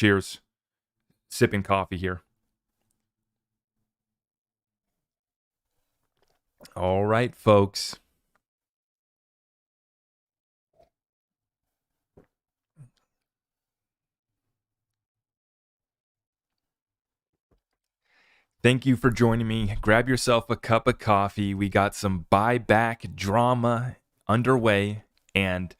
Cheers. Sipping coffee here. All right, folks. Thank you for joining me. Grab yourself a cup of coffee. We got some buyback drama underway, and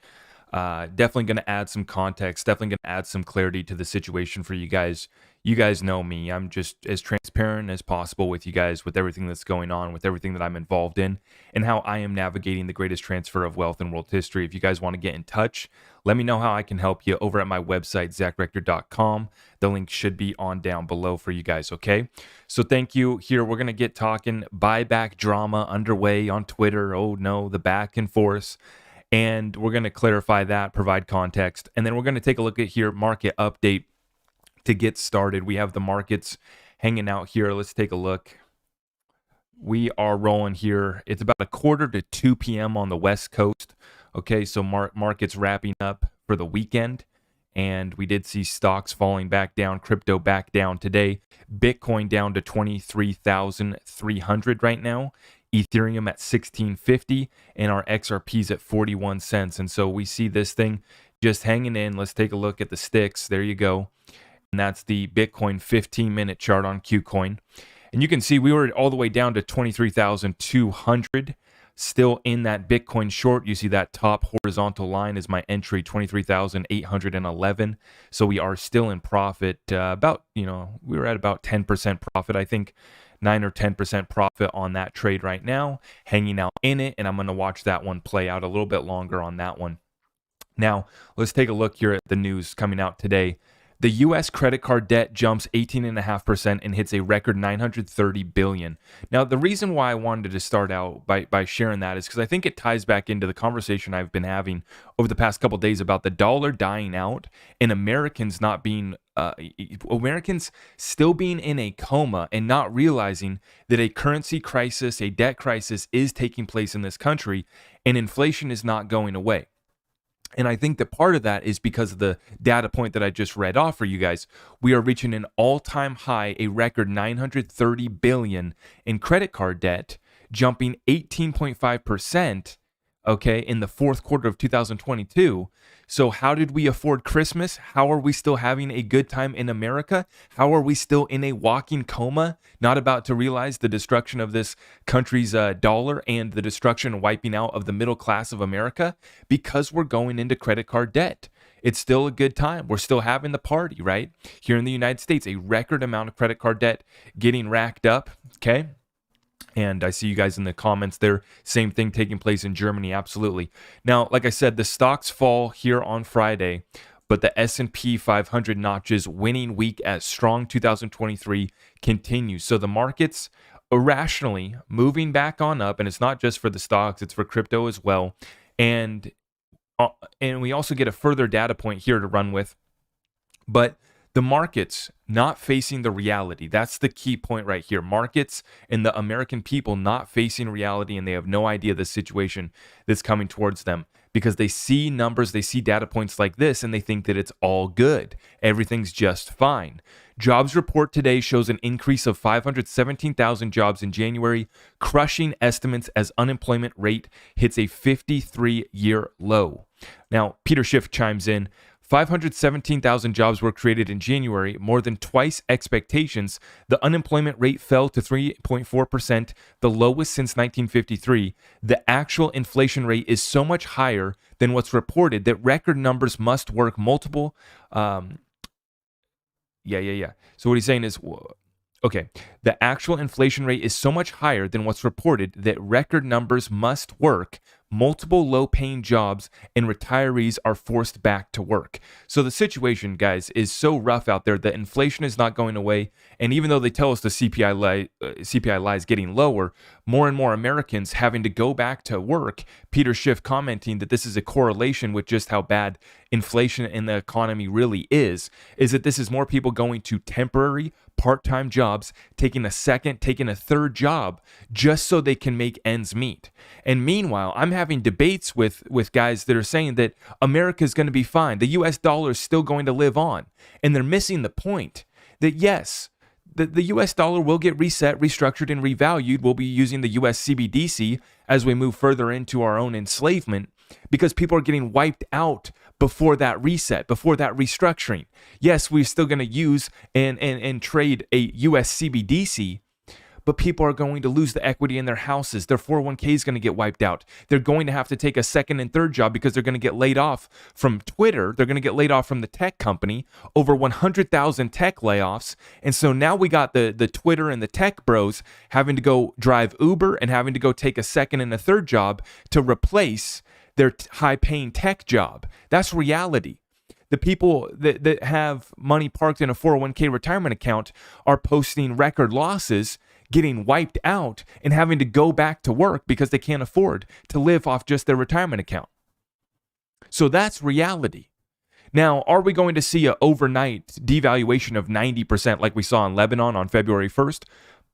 definitely going to add some context, definitely going to add some clarity to the situation for you guys. You guys know me. I'm just as transparent as possible with you guys, with everything that's going on, with everything that I'm involved in, and how I am navigating the greatest transfer of wealth in world history. If you guys want to get in touch, let me know how I can help you over at my website, zachrector.com. The link should be on down below for you guys, okay? So thank you. Here, we're going to get talking buyback drama underway on Twitter. Oh no, the back and forth. And we're going to clarify that, provide context, and then we're going to take a look at here market update to get started. We have the markets hanging out here. Let's take a look. We are rolling here. It's about 1:45 p.m. on the West Coast. Okay, so markets wrapping up for the weekend. And we did see stocks falling back down, crypto back down today. Bitcoin down to 23,300 right now. Ethereum at 1650, and our XRP's at 41 cents. And so we see this thing just hanging in. Let's take a look at the sticks. There you go. And that's the Bitcoin 15-minute chart on KuCoin. And you can see we were all the way down to 23,200. Still in that Bitcoin short. You see that top horizontal line is my entry, 23,811. So we are still in profit. We were at about 10% profit, I think. 9 or 10% profit on that trade right now, hanging out in it, and I'm going to watch that one play out a little bit longer on that one. Now, let's take a look here at the news coming out today. The U.S. credit card debt jumps 18.5% and hits a record $930 billion. Now, the reason why I wanted to start out by sharing that is because I think it ties back into the conversation I've been having over the past couple of days about the dollar dying out and Americans still being in a coma and not realizing that a currency crisis, a debt crisis is taking place in this country, and inflation is not going away. And I think that part of that is because of the data point that I just read off for you guys. We are reaching an all-time high, a record $930 billion in credit card debt, jumping 18.5%, okay, in the fourth quarter of 2022. So how did we afford Christmas? How are we still having a good time in America? How are we still in a walking coma, not about to realize the destruction of this country's dollar and the destruction and wiping out of the middle class of America? Because we're going into credit card debt. It's still a good time. We're still having the party, right? Here in the United States, a record amount of credit card debt getting racked up, okay? And I see you guys in the comments there. Same thing taking place in Germany. Absolutely. Now, like I said, the stocks fall here on Friday, but the S&P 500 notches winning week as strong 2023 continues. So the markets irrationally moving back on up, and it's not just for the stocks, it's for crypto as well. And we also get a further data point here to run with. But the markets not facing the reality. That's the key point right here. Markets and the American people not facing reality, and they have no idea the situation that's coming towards them because they see numbers, they see data points like this, and they think that it's all good. Everything's just fine. Jobs report today shows an increase of 517,000 jobs in January, crushing estimates as unemployment rate hits a 53-year low. Now, Peter Schiff chimes in. 517,000 jobs were created in January, more than twice expectations. The unemployment rate fell to 3.4%, the lowest since 1953. The actual inflation rate is so much higher than what's reported that record numbers must work multiple. So what he's saying is, okay, the actual inflation rate is so much higher than what's reported that record numbers must work multiple low-paying jobs, and retirees are forced back to work. So the situation, guys, is so rough out there that inflation is not going away. And even though they tell us the CPI lie is getting lower, more and more Americans having to go back to work. Peter Schiff commenting that this is a correlation with just how bad inflation in the economy really is that this is more people going to temporary part-time jobs, taking a second, taking a third job just so they can make ends meet. And meanwhile, I'm having debates with guys that are saying that America is going to be fine. The US dollar is still going to live on. And they're missing the point that yes, the US dollar will get reset, restructured, and revalued. We'll be using the US CBDC as we move further into our own enslavement because people are getting wiped out before that reset, before that restructuring. Yes, we're still going to use and trade a US CBDC, but people are going to lose the equity in their houses. Their 401k is going to get wiped out. They're going to have to take a second and third job because they're going to get laid off from Twitter. They're going to get laid off from the tech company, over 100,000 tech layoffs. And so now we got the Twitter and the tech bros having to go drive Uber and having to go take a second and a third job to replace their high-paying tech job. That's reality. The people that have money parked in a 401k retirement account are posting record losses, getting wiped out, and having to go back to work because they can't afford to live off just their retirement account. So that's reality. Now, are we going to see an overnight devaluation of 90% like we saw in Lebanon on February 1st?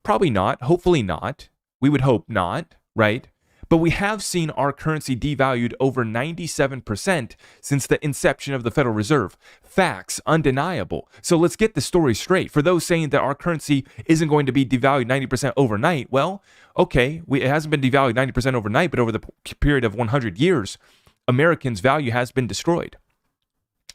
Probably not. Hopefully not. We would hope not, right? But we have seen our currency devalued over 97% since the inception of the Federal Reserve. Facts, undeniable. So let's get the story straight. For those saying that our currency isn't going to be devalued 90% overnight, well, okay, it hasn't been devalued 90% overnight, but over the period of 100 years, Americans' value has been destroyed.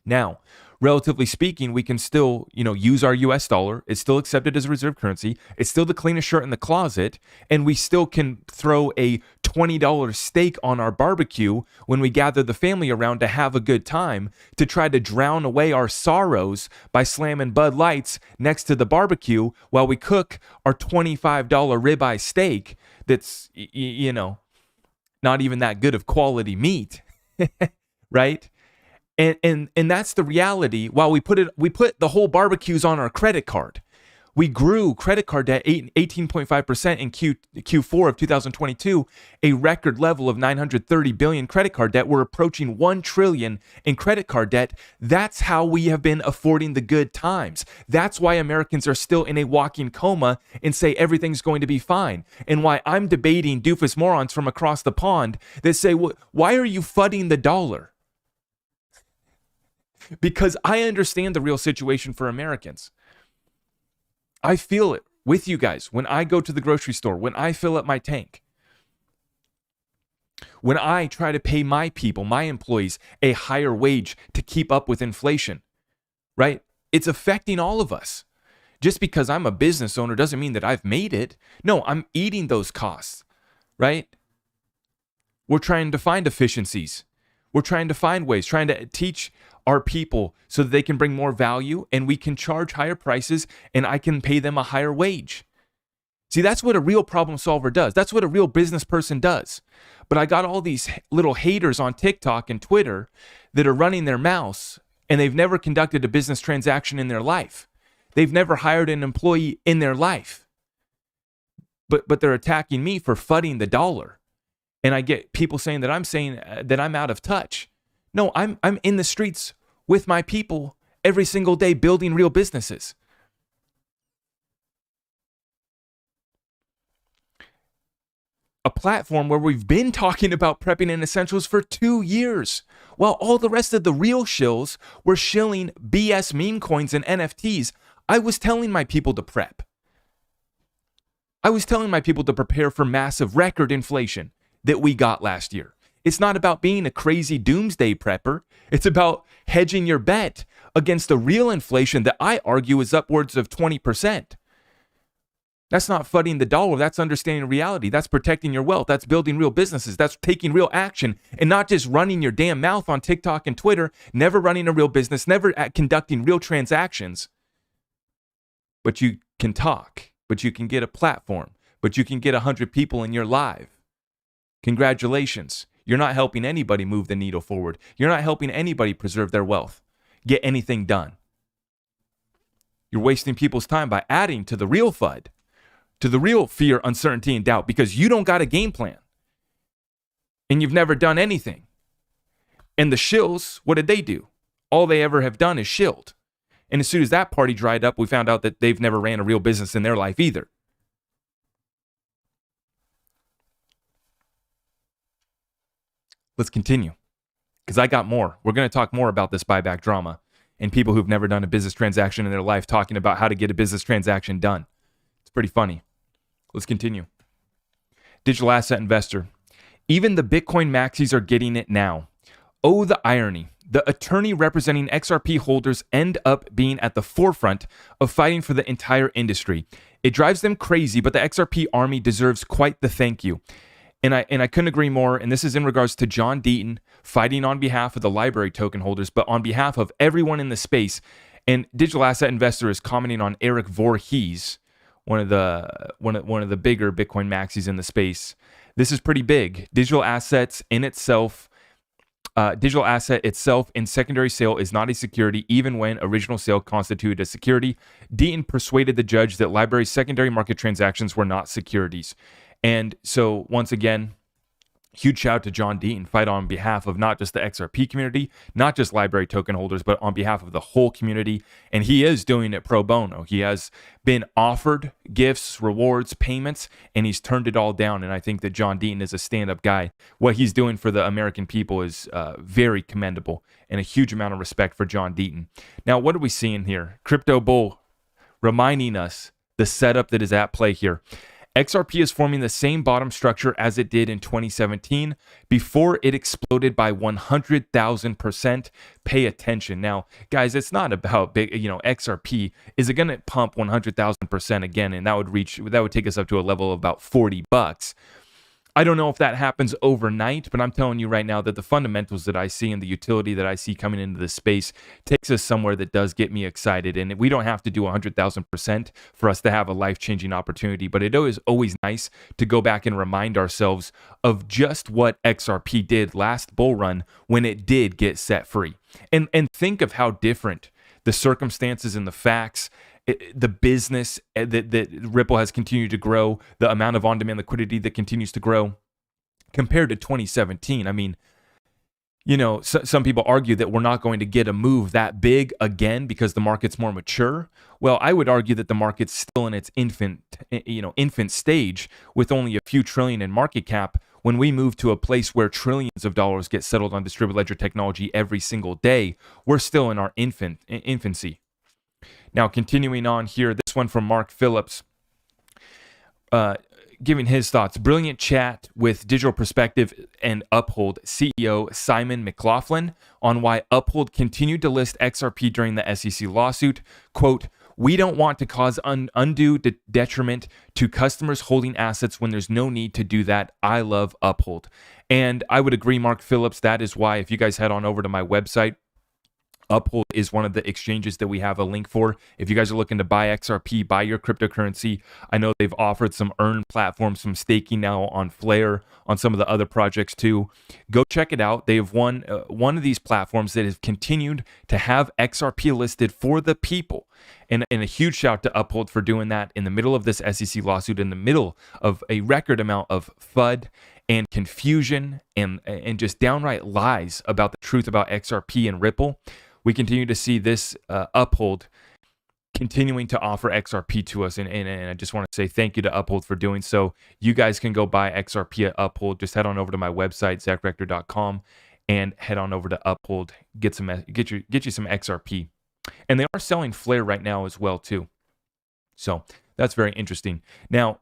Now, relatively speaking, we can still, use our US dollar. It's still accepted as a reserve currency. It's still the cleanest shirt in the closet. And we still can throw a $20 steak on our barbecue when we gather the family around to have a good time, to try to drown away our sorrows by slamming Bud Lights next to the barbecue while we cook our $25 ribeye steak that's, not even that good of quality meat, right? And that's the reality. While we put the whole barbecues on our credit card. We grew credit card debt 18.5% in Q4 of 2022, a record level of $930 billion credit card debt. We're approaching $1 trillion in credit card debt. That's how we have been affording the good times. That's why Americans are still in a walking coma and say everything's going to be fine. And why I'm debating doofus morons from across the pond that say, well, why are you fudding the dollar? Because I understand the real situation for Americans. I feel it with you guys when I go to the grocery store, when I fill up my tank, when I try to pay my people, my employees, a higher wage to keep up with inflation, right? It's affecting all of us. Just because I'm a business owner doesn't mean that I've made it. No, I'm eating those costs, right? We're trying to find efficiencies. We're trying to find ways, trying to teach our people so that they can bring more value and we can charge higher prices and I can pay them a higher wage. See, that's what a real problem solver does. That's what a real business person does. But I got all these little haters on TikTok and Twitter that are running their mouths and they've never conducted a business transaction in their life. They've never hired an employee in their life. But they're attacking me for fudding the dollar. And I get people saying that I'm out of touch. No, I'm in the streets with my people every single day building real businesses. A platform where we've been talking about prepping and essentials for 2 years, while all the rest of the real shills were shilling BS meme coins and NFTs. I was telling my people to prep. I was telling my people to prepare for massive record inflation that we got last year. It's not about being a crazy doomsday prepper. It's about hedging your bet against the real inflation that I argue is upwards of 20%. That's not fudding the dollar. That's understanding reality. That's protecting your wealth. That's building real businesses. That's taking real action and not just running your damn mouth on TikTok and Twitter, never running a real business, never conducting real transactions. But you can talk, but you can get a platform, but you can get 100 people in your live. Congratulations. You're not helping anybody move the needle forward. You're not helping anybody preserve their wealth, get anything done. You're wasting people's time by adding to the real FUD, to the real fear, uncertainty, and doubt, because you don't got a game plan and you've never done anything. And the shills, what did they do? All they ever have done is shilled. And as soon as that party dried up, we found out that they've never ran a real business in their life either. Let's continue, because I got more. We're going to talk more about this buyback drama and people who've never done a business transaction in their life talking about how to get a business transaction done. It's pretty funny. Let's continue. Digital asset investor. Even the Bitcoin maxis are getting it now. Oh, the irony. The attorney representing XRP holders end up being at the forefront of fighting for the entire industry. It drives them crazy, but the XRP army deserves quite the thank you. And I couldn't agree more. And this is in regards to John Deaton fighting on behalf of the library token holders, but on behalf of everyone in the space. And Digital Asset Investor is commenting on Eric Voorhees, one of the bigger Bitcoin maxis in the space. This is pretty big. Digital asset itself in secondary sale is not a security, even when original sale constituted a security. Deaton persuaded the judge that library's secondary market transactions were not securities. And so once again, huge shout out to John Deaton, fight on behalf of not just the XRP community, not just library token holders, but on behalf of the whole community. And he is doing it pro bono. He has been offered gifts, rewards, payments, and he's turned it all down. And I think that John Deaton is a stand-up guy. What he's doing for the American people is very commendable, and a huge amount of respect for John Deaton. Now, what are we seeing here? Crypto Bull reminding us the setup that is at play here. XRP is forming the same bottom structure as it did in 2017 before it exploded by 100,000%. Pay attention. Now, guys, it's not about big, XRP. Is it going to pump 100,000% again? And that would take us up to a level of about $40. I don't know if that happens overnight, but I'm telling you right now that the fundamentals that I see and the utility that I see coming into this space takes us somewhere that does get me excited. And we don't have to do 100,000% for us to have a life-changing opportunity, but it is always nice to go back and remind ourselves of just what XRP did last bull run when it did get set free. And think of how different the circumstances and the facts, the business that Ripple has continued to grow, the amount of on-demand liquidity that continues to grow compared to 2017. I mean, some people argue that we're not going to get a move that big again because the market's more mature. Well, I would argue that the market's still in its infant stage with only a few trillion in market cap. When we move to a place where trillions of dollars get settled on distributed ledger technology every single day, we're still in our infancy. Now, continuing on here, this one from Mark Phillips, giving his thoughts. Brilliant chat with Digital Perspective and Uphold CEO Simon McLaughlin on why Uphold continued to list XRP during the SEC lawsuit. Quote, "We don't want to cause undue detriment to customers holding assets when there's no need to do that. I love Uphold." And I would agree, Mark Phillips. That is why, if you guys head on over to my website, Uphold is one of the exchanges that we have a link for. If you guys are looking to buy XRP, buy your cryptocurrency, I know they've offered some earn platforms, some staking now on Flare, on some of the other projects too. Go check it out. They have one of these platforms that have continued to have XRP listed for the people. And a huge shout to Uphold for doing that in the middle of this SEC lawsuit, in the middle of a record amount of FUD and confusion and just downright lies about the truth about XRP and Ripple. We continue to see this Uphold continuing to offer XRP to us. And I just want to say thank you to Uphold for doing so. You guys can go buy XRP at Uphold. Just head on over to my website, zachrector.com, and head on over to Uphold. Get you some XRP. And they are selling Flare right now as well, too. So that's very interesting. Now,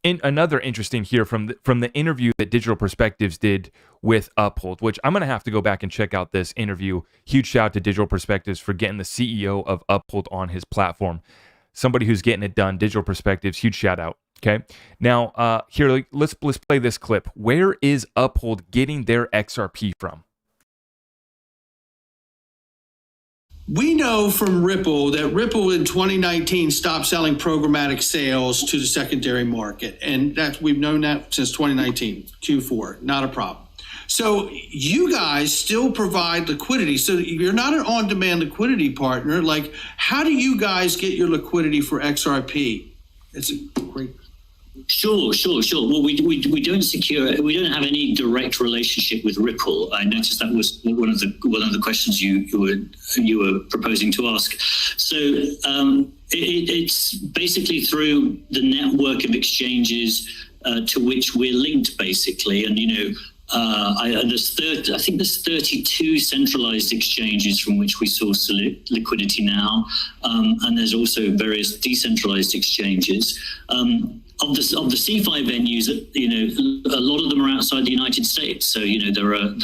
another interesting here from the interview that Digital Perspectives did with Uphold, which I'm going to have to go back and check out this interview. Huge shout out to Digital Perspectives for getting the CEO of Uphold on his platform. Somebody who's getting it done. Digital Perspectives, huge shout out. Okay. Now, here, let's play this clip. Where is Uphold getting their XRP from? We know from Ripple that Ripple in 2019 stopped selling programmatic sales to the secondary market. And we've known that since 2019, Q4, not a problem. So you guys still provide liquidity. So you're not an on-demand liquidity partner. Like, how do you guys get your liquidity for XRP? It's a great. Sure. Well, we don't have any direct relationship with Ripple. I noticed that was one of the questions you were proposing to ask. So it's basically through the network of exchanges to which we're linked, basically. And I think there's 32 centralized exchanges from which we source liquidity now, and there's also various decentralized exchanges. Of the CeFi venues, a lot of them are outside the United States. So there are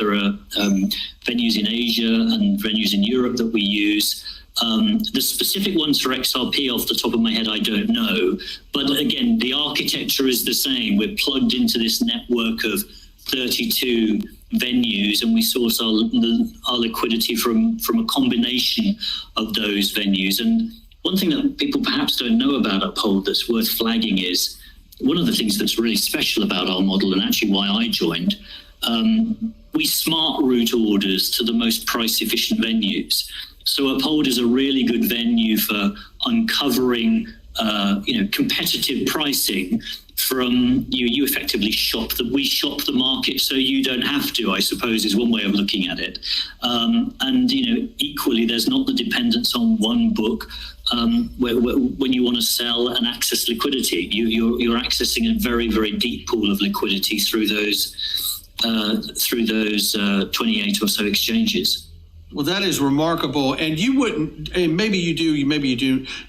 venues in Asia and venues in Europe that we use. The specific ones for XRP, off the top of my head, I don't know. But again, the architecture is the same. We're plugged into this network of 32 venues, and we source our liquidity from a combination of those venues. And one thing that people perhaps don't know about Uphold that's worth flagging is one of the things that's really special about our model, and actually why I joined, we smart route orders to the most price efficient venues. So Uphold is a really good venue for uncovering competitive pricing from you effectively we shop the market so you don't have to, I suppose, is one way of looking at it. And equally, there's not the dependence on one book where when you want to sell and access liquidity, you're accessing a very, very deep pool of liquidity through those 28 or so exchanges. Well, that is remarkable. And you wouldn't, and maybe you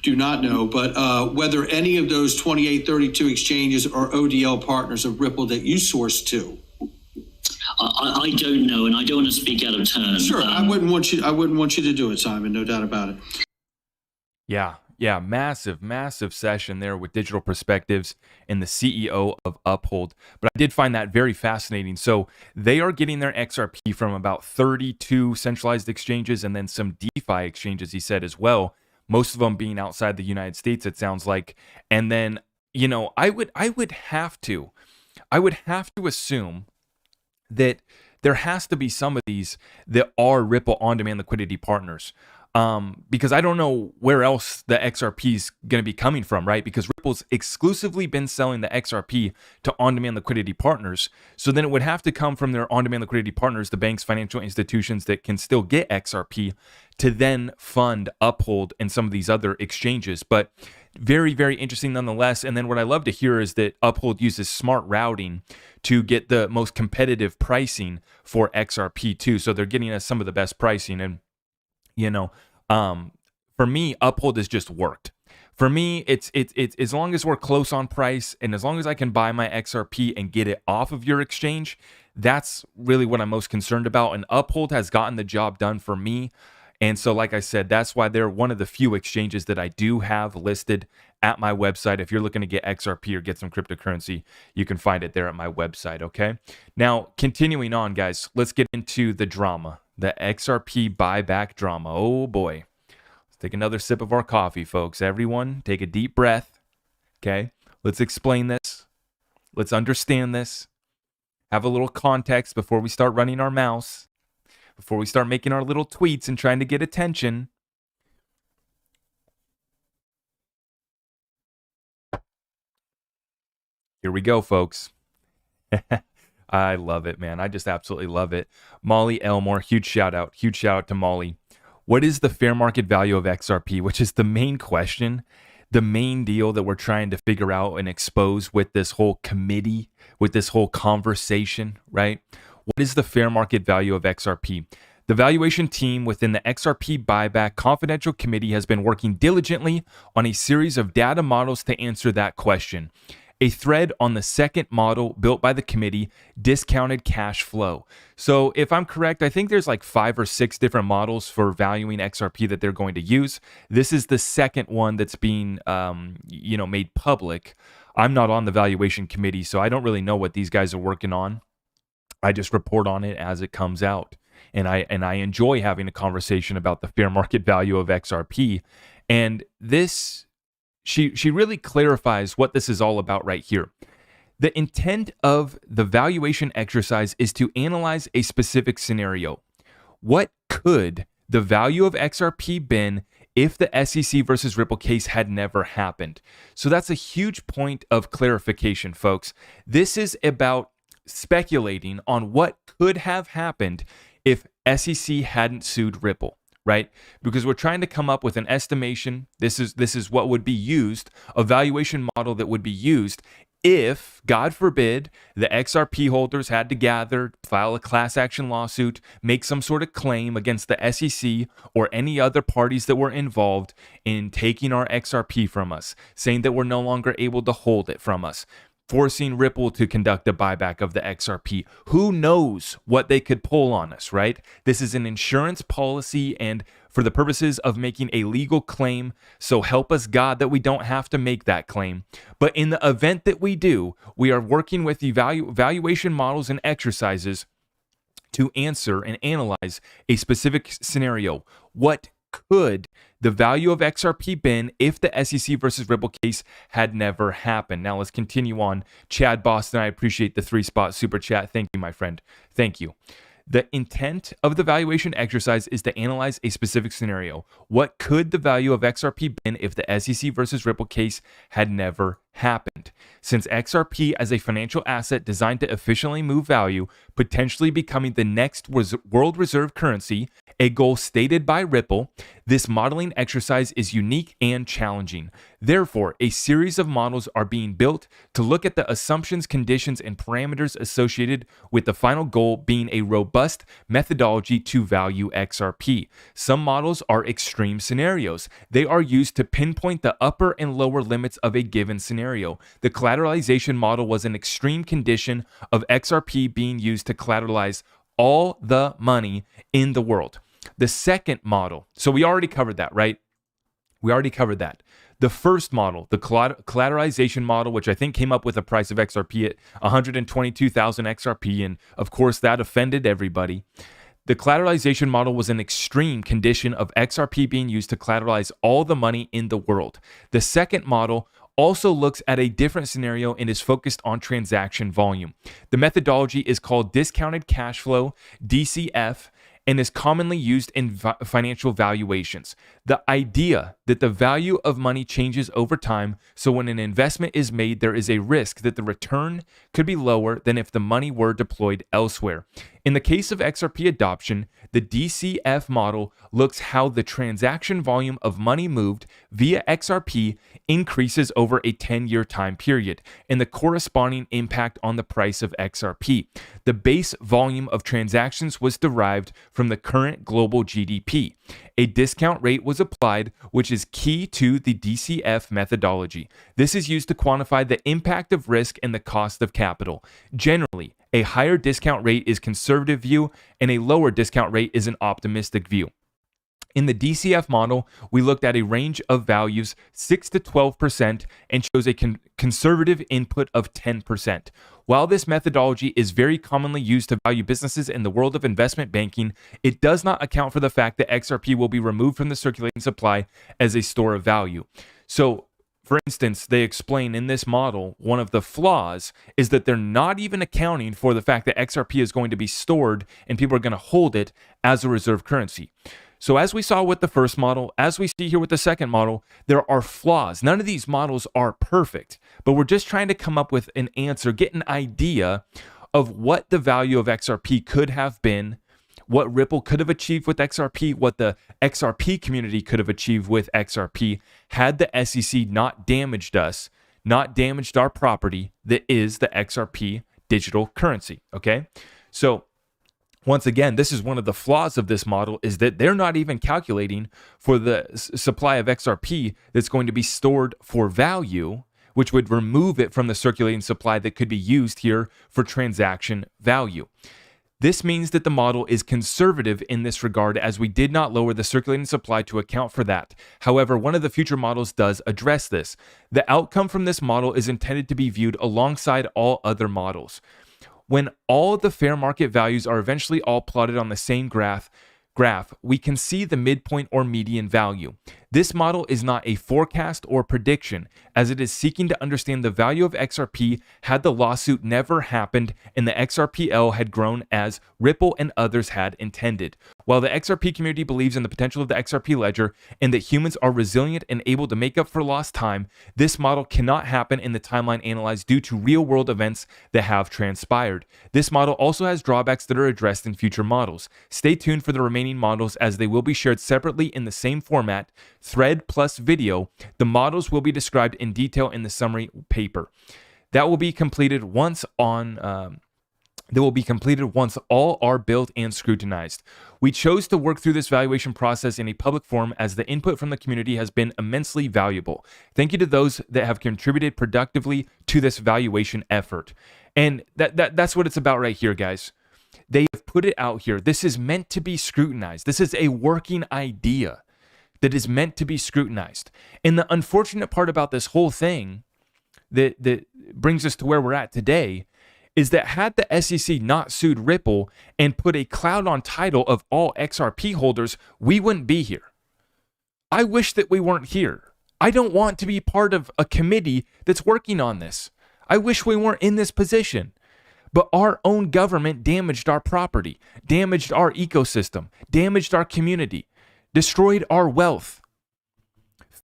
do not know, but whether any of those 28, 32 exchanges are ODL partners of Ripple that you source to. I don't know, and I don't want to speak out of turn. Sure, I wouldn't want you to do it, Simon. No doubt about it. Yeah, massive session there with Digital Perspectives and the CEO of Uphold. But I did find that very fascinating. So they are getting their XRP from about 32 centralized exchanges and then some DeFi exchanges, he said, as well. Most of them being outside the United States, it sounds like. And then, I would have to assume that there has to be some of these that are Ripple on-demand liquidity partners. Because I don't know where else the XRP is going to be coming from, right? Because Ripple's exclusively been selling the XRP to on-demand liquidity partners. So then it would have to come from their on-demand liquidity partners, the banks, financial institutions that can still get XRP, to then fund Uphold and some of these other exchanges. But very, very interesting nonetheless. And then what I love to hear is that Uphold uses smart routing to get the most competitive pricing for XRP too. So they're getting us some of the best pricing. And for me, Uphold has just worked. For me, it's as long as we're close on price and as long as I can buy my XRP and get it off of your exchange, that's really what I'm most concerned about. And Uphold has gotten the job done for me. And so, like I said, that's why they're one of the few exchanges that I do have listed at my website. If you're looking to get XRP or get some cryptocurrency, you can find it there at my website, okay? Now, continuing on, guys, let's get into the drama. The XRP buyback drama. Oh boy. Let's take another sip of our coffee, folks. Everyone, take a deep breath. Okay? Let's explain this. Let's understand this. Have a little context before we start running our mouse. Before we start making our little tweets and trying to get attention. Here we go, folks. I love it, man. I just absolutely love it. Molly Elmore, huge shout out to Molly. What is the fair market value of XRP? Which is the main question, the main deal that we're trying to figure out and expose with this whole committee, with this whole conversation, right? What is the fair market value of XRP? The valuation team within the XRP Buyback Confidential Committee has been working diligently on a series of data models to answer that question. A thread on the second model built by the committee, discounted cash flow. So if I'm correct, I think there's like 5 or 6 different models for valuing XRP that they're going to use. This is the second one that's being, made public. I'm not on the valuation committee, so I don't really know what these guys are working on. I just report on it as it comes out. And I enjoy having a conversation about the fair market value of XRP. And this... She really clarifies what this is all about right here. The intent of the valuation exercise is to analyze a specific scenario. What could the value of XRP been if the SEC versus Ripple case had never happened? So that's a huge point of clarification, folks. This is about speculating on what could have happened if SEC hadn't sued Ripple. Right? Because we're trying to come up with an estimation. This is what would be used, a valuation model that would be used if, God forbid, the XRP holders had to gather, file a class action lawsuit, make some sort of claim against the SEC or any other parties that were involved in taking our XRP from us, saying that we're no longer able to hold it from us, forcing Ripple to conduct a buyback of the XRP. Who knows what they could pull on us, right? This is an insurance policy and for the purposes of making a legal claim. So help us God that we don't have to make that claim. But in the event that we do, we are working with valuation models and exercises to answer and analyze a specific scenario. What could the value of XRP been if the SEC versus Ripple case had never happened? Now let's continue on. Chad Boston, I appreciate the 3-spot super chat. Thank you, my friend. Thank you. The intent of the valuation exercise is to analyze a specific scenario. What could the value of XRP been if the SEC versus Ripple case had never happened? Since XRP as a financial asset designed to efficiently move value, potentially becoming the next world reserve currency, a goal stated by Ripple, this modeling exercise is unique and challenging. Therefore, a series of models are being built to look at the assumptions, conditions, and parameters associated with the final goal being a robust methodology to value XRP. Some models are extreme scenarios. They are used to pinpoint the upper and lower limits of a given scenario. The collateralization model was an extreme condition of XRP being used to collateralize all the money in the world. The second model, so we already covered that, right? We already covered that. The first model, the collateralization model, which I think came up with a price of XRP at 122,000 XRP, and of course that offended everybody. The collateralization model was an extreme condition of XRP being used to collateralize all the money in the world. The second model also looks at a different scenario and is focused on transaction volume. The methodology is called discounted cash flow, DCF, and is commonly used in financial valuations. The idea that the value of money changes over time, so when an investment is made, there is a risk that the return could be lower than if the money were deployed elsewhere. In the case of XRP adoption, the DCF model looks how the transaction volume of money moved via XRP increases over a 10-year time period, and the corresponding impact on the price of XRP. The base volume of transactions was derived from the current global GDP. A discount rate was applied, which is key to the DCF methodology. This is used to quantify the impact of risk and the cost of capital. Generally, a higher discount rate is conservative view, and a lower discount rate is an optimistic view. In the DCF model, we looked at a range of values 6 to 12% and chose a conservative input of 10%. While this methodology is very commonly used to value businesses in the world of investment banking, it does not account for the fact that XRP will be removed from the circulating supply as a store of value. So, for instance, they explain in this model, one of the flaws is that they're not even accounting for the fact that XRP is going to be stored and people are going to hold it as a reserve currency. So as we saw with the first model, as we see here with the second model, there are flaws. None of these models are perfect, but we're just trying to come up with an answer, get an idea of what the value of XRP could have been, what Ripple could have achieved with XRP, what the XRP community could have achieved with XRP had the SEC not damaged us, not damaged our property that is the XRP digital currency, okay? So once again, this is one of the flaws of this model is that they're not even calculating for the supply of XRP that's going to be stored for value, which would remove it from the circulating supply that could be used here for transaction value. This means that the model is conservative in this regard as we did not lower the circulating supply to account for that. However, one of the future models does address this. The outcome from this model is intended to be viewed alongside all other models. When all the fair market values are eventually all plotted on the same graph, we can see the midpoint or median value. This model is not a forecast or prediction, as it is seeking to understand the value of XRP had the lawsuit never happened and the XRPL had grown as Ripple and others had intended. While the XRP community believes in the potential of the XRP ledger and that humans are resilient and able to make up for lost time, this model cannot happen in the timeline analyzed due to real-world events that have transpired. This model also has drawbacks that are addressed in future models. Stay tuned for the remaining models as they will be shared separately in the same format, thread plus video. The models will be described in detail in the summary paper. That will be completed once all are built and scrutinized. We chose to work through this valuation process in a public forum as the input from the community has been immensely valuable. Thank you to those that have contributed productively to this valuation effort. And that's what it's about right here, guys. They have put it out here. This is meant to be scrutinized. This is a working idea that is meant to be scrutinized. And the unfortunate part about this whole thing that brings us to where we're at today is that had the SEC not sued Ripple and put a cloud on title of all XRP holders, we wouldn't be here. I wish that we weren't here. I don't want to be part of a committee that's working on this. I wish we weren't in this position. But our own government damaged our property, damaged our ecosystem, damaged our community, destroyed our wealth.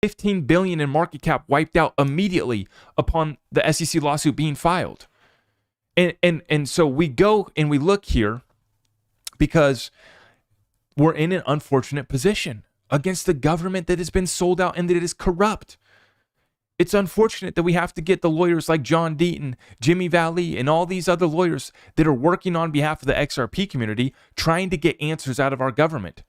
15 billion in market cap wiped out immediately upon the SEC lawsuit being filed. And so we go and we look here because we're in an unfortunate position against the government that has been sold out and that it is corrupt. It's unfortunate that we have to get the lawyers like John Deaton, Jimmy Valley, and all these other lawyers that are working on behalf of the XRP community trying to get answers out of our government.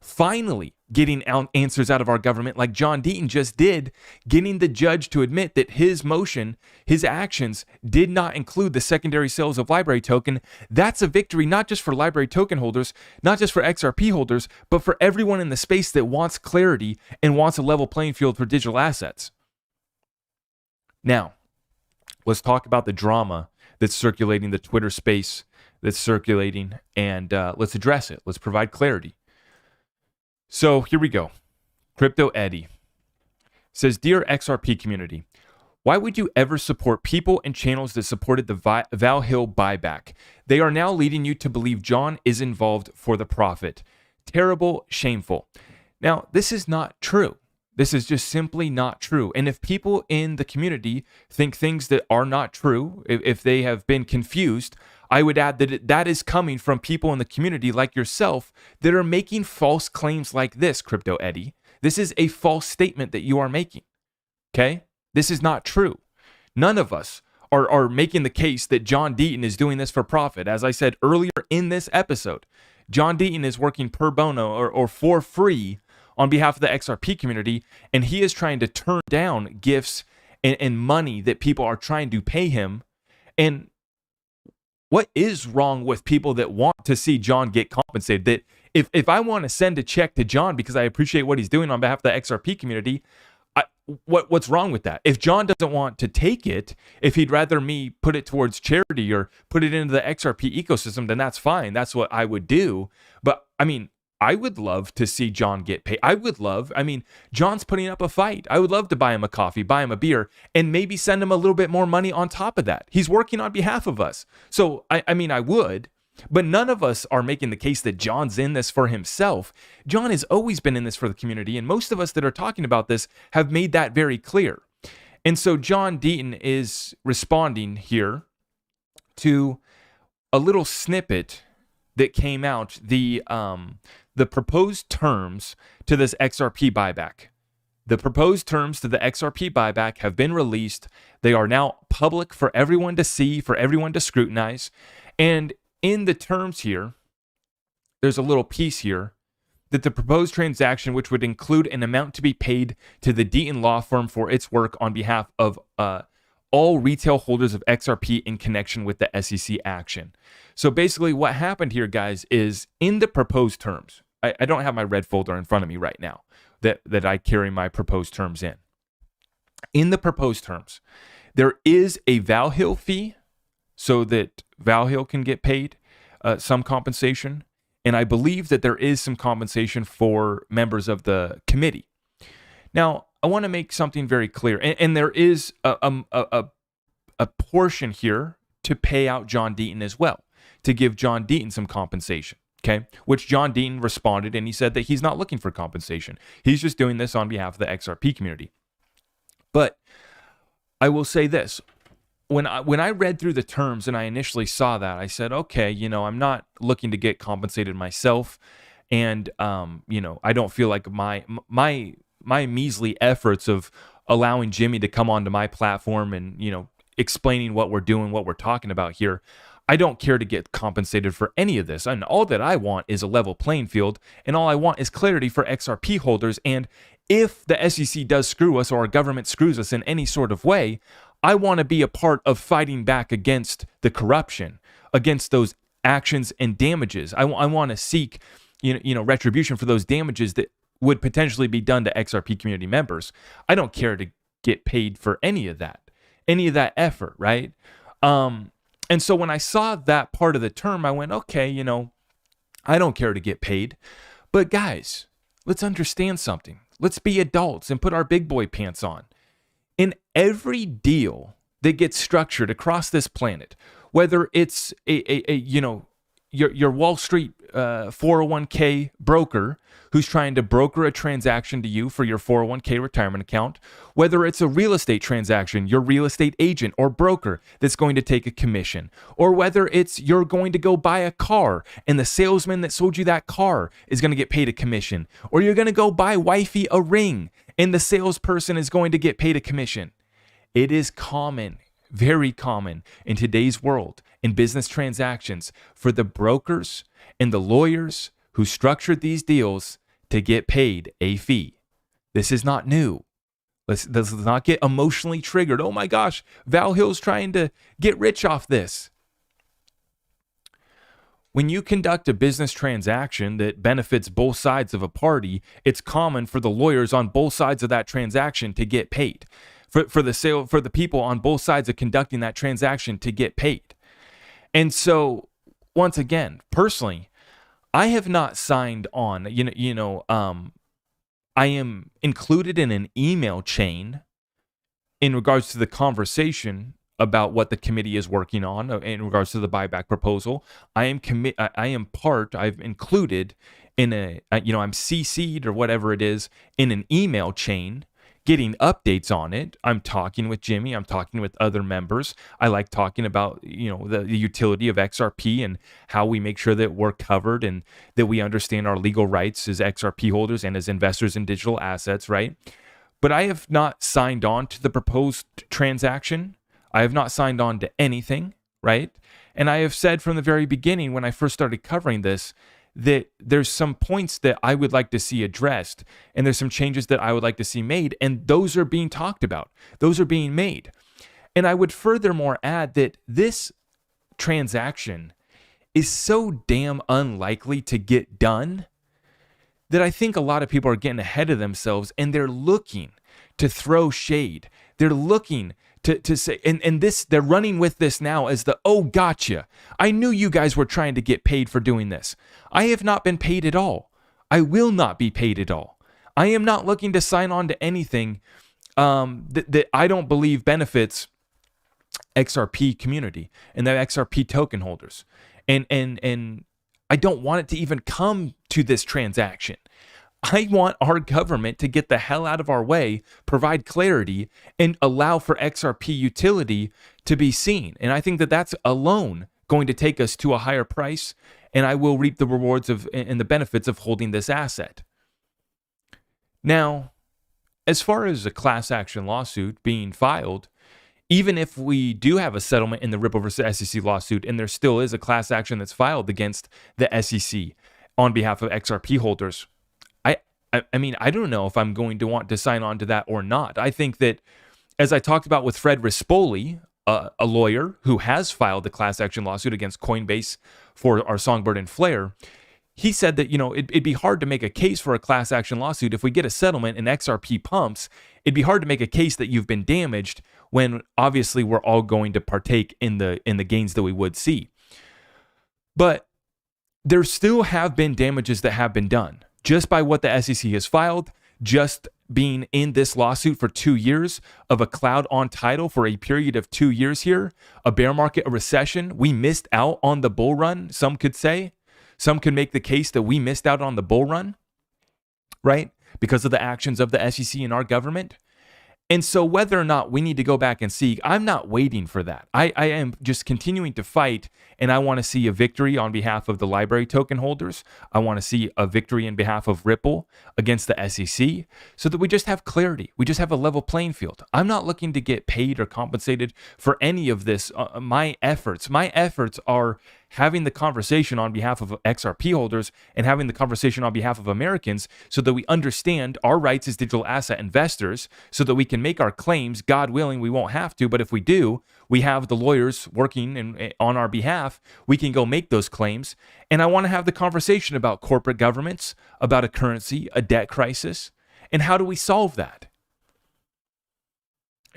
Finally getting answers out of our government like John Deaton just did, getting the judge to admit that his motion, his actions did not include the secondary sales of library token. That's a victory not just for library token holders, not just for XRP holders, but for everyone in the space that wants clarity and wants a level playing field for digital assets. Now, let's talk about the drama that's circulating, the Twitter space that's circulating, and let's address it. Let's provide clarity. So here we go. Crypto Eddie says, Dear XRP community, why would you ever support people and channels that supported the Val Hill buyback? They are now leading you to believe John is involved for the profit. Terrible, shameful. Now, this is not true. This is just simply not true. And if people in the community think things that are not true, if they have been confused, I would add that that is coming from people in the community like yourself that are making false claims like this, Crypto Eddie. This is a false statement that you are making, okay? This is not true. None of us are making the case that John Deaton is doing this for profit. As I said earlier in this episode, John Deaton is working per bono or for free on behalf of the XRP community, and he is trying to turn down gifts and money that people are trying to pay him. And what is wrong with people that want to see John get compensated? That if I want to send a check to John because I appreciate what he's doing on behalf of the XRP community, what's wrong with that? If John doesn't want to take it, if he'd rather me put it towards charity or put it into the XRP ecosystem, then that's fine. That's what I would do. But I mean, I would love to see John get paid. John's putting up a fight. I would love to buy him a coffee, buy him a beer, and maybe send him a little bit more money on top of that. He's working on behalf of us. So, I would, but none of us are making the case that John's in this for himself. John has always been in this for the community, and most of us that are talking about this have made that very clear. And so John Deaton is responding here to a little snippet that came out, the proposed terms to this XRP buyback. The proposed terms to the XRP buyback have been released. They are now public for everyone to see, for everyone to scrutinize. And in the terms here, there's a little piece here that the proposed transaction, which would include an amount to be paid to the Deaton law firm for its work on behalf of all retail holders of XRP in connection with the SEC action. So basically what happened here, guys, is in the proposed terms, I don't have my red folder in front of me right now that I carry my proposed terms in. In the proposed terms, there is a Val Hill fee so that Val Hill can get paid some compensation. And I believe that there is some compensation for members of the committee. Now, I want to make something very clear. And there is a portion here to pay out John Deaton as well, to give John Deaton some compensation. Okay, which John Deaton responded, and he said that he's not looking for compensation. He's just doing this on behalf of the XRP community. But I will say this. When I read through the terms and I initially saw that, I said, okay, I'm not looking to get compensated myself. And, I don't feel like my measly efforts of allowing Jimmy to come onto my platform and, explaining what we're doing, what we're talking about here. I don't care to get compensated for any of this. And all that I want is a level playing field. And all I want is clarity for XRP holders. And if the SEC does screw us or our government screws us in any sort of way, I want to be a part of fighting back against the corruption, against those actions and damages. I want to seek, retribution for those damages that would potentially be done to XRP community members. I don't care to get paid for any of that effort, right? And so when I saw that part of the term, I went, okay, I don't care to get paid. But guys, let's understand something. Let's be adults and put our big boy pants on. In every deal that gets structured across this planet, whether it's your Wall Street 401k broker who's trying to broker a transaction to you for your 401k retirement account, whether it's a real estate transaction, your real estate agent or broker that's going to take a commission, or whether it's you're going to go buy a car and the salesman that sold you that car is going to get paid a commission, or you're going to go buy wifey a ring and the salesperson is going to get paid a commission. It is common, very common in today's world in business transactions for the brokers and the lawyers who structured these deals to get paid a fee. This is not new. Let's not get emotionally triggered. Oh my gosh, Val Hill's trying to get rich off this. When you conduct a business transaction that benefits both sides of a party, it's common for the lawyers on both sides of that transaction to get paid. For the people on both sides of conducting that transaction to get paid. And so, once again, personally, I have not signed on. I am included in an email chain in regards to the conversation about what the committee is working on in regards to the buyback proposal. I've included in I'm CC'd or whatever it is in an email chain, getting updates on it. I'm talking with Jimmy. I'm talking with other members. I like talking about, the utility of XRP and how we make sure that we're covered and that we understand our legal rights as XRP holders and as investors in digital assets, right? But I have not signed on to the proposed transaction. I have not signed on to anything, right? And I have said from the very beginning when I first started covering this, that there's some points that I would like to see addressed, and there's some changes that I would like to see made, and those are being talked about. Those are being made. And I would furthermore add that this transaction is so damn unlikely to get done that I think a lot of people are getting ahead of themselves, and they're looking to throw shade. They're looking to say, and this, they're running with this now as oh, gotcha. I knew you guys were trying to get paid for doing this. I have not been paid at all. I will not be paid at all. I am not looking to sign on to anything that I don't believe benefits XRP community and the XRP token holders. And I don't want it to even come to this transaction. I want our government to get the hell out of our way, provide clarity, and allow for XRP utility to be seen. And I think that that's alone going to take us to a higher price, and I will reap the rewards of and the benefits of holding this asset. Now, as far as a class action lawsuit being filed, even if we do have a settlement in the Ripple versus SEC lawsuit, and there still is a class action that's filed against the SEC on behalf of XRP holders, I mean, I don't know if I'm going to want to sign on to that or not. I think that, as I talked about with Fred Rispoli, a lawyer who has filed a class action lawsuit against Coinbase for our Songbird and Flare, he said that, it'd be hard to make a case for a class action lawsuit. If we get a settlement and XRP pumps, it'd be hard to make a case that you've been damaged when obviously we're all going to partake in the gains that we would see. But there still have been damages that have been done. Just by what the SEC has filed, just being in this lawsuit for 2 years of a cloud on title for a period of 2 years here, a bear market, a recession, we missed out on the bull run, some could say. Some could make the case that we missed out on the bull run, right? Because of the actions of the SEC and our government. And so whether or not we need to go back and seek, I'm not waiting for that. I am just continuing to fight, and I want to see a victory on behalf of the library token holders. I want to see a victory in behalf of Ripple against the SEC so that we just have clarity. We just have a level playing field. I'm not looking to get paid or compensated for any of this. My efforts are having the conversation on behalf of XRP holders and having the conversation on behalf of Americans so that we understand our rights as digital asset investors so that we can make our claims. God willing, we won't have to, but if we do, we have the lawyers working on our behalf. We can go make those claims. And I want to have the conversation about corporate governments, about a currency, a debt crisis, and how do we solve that?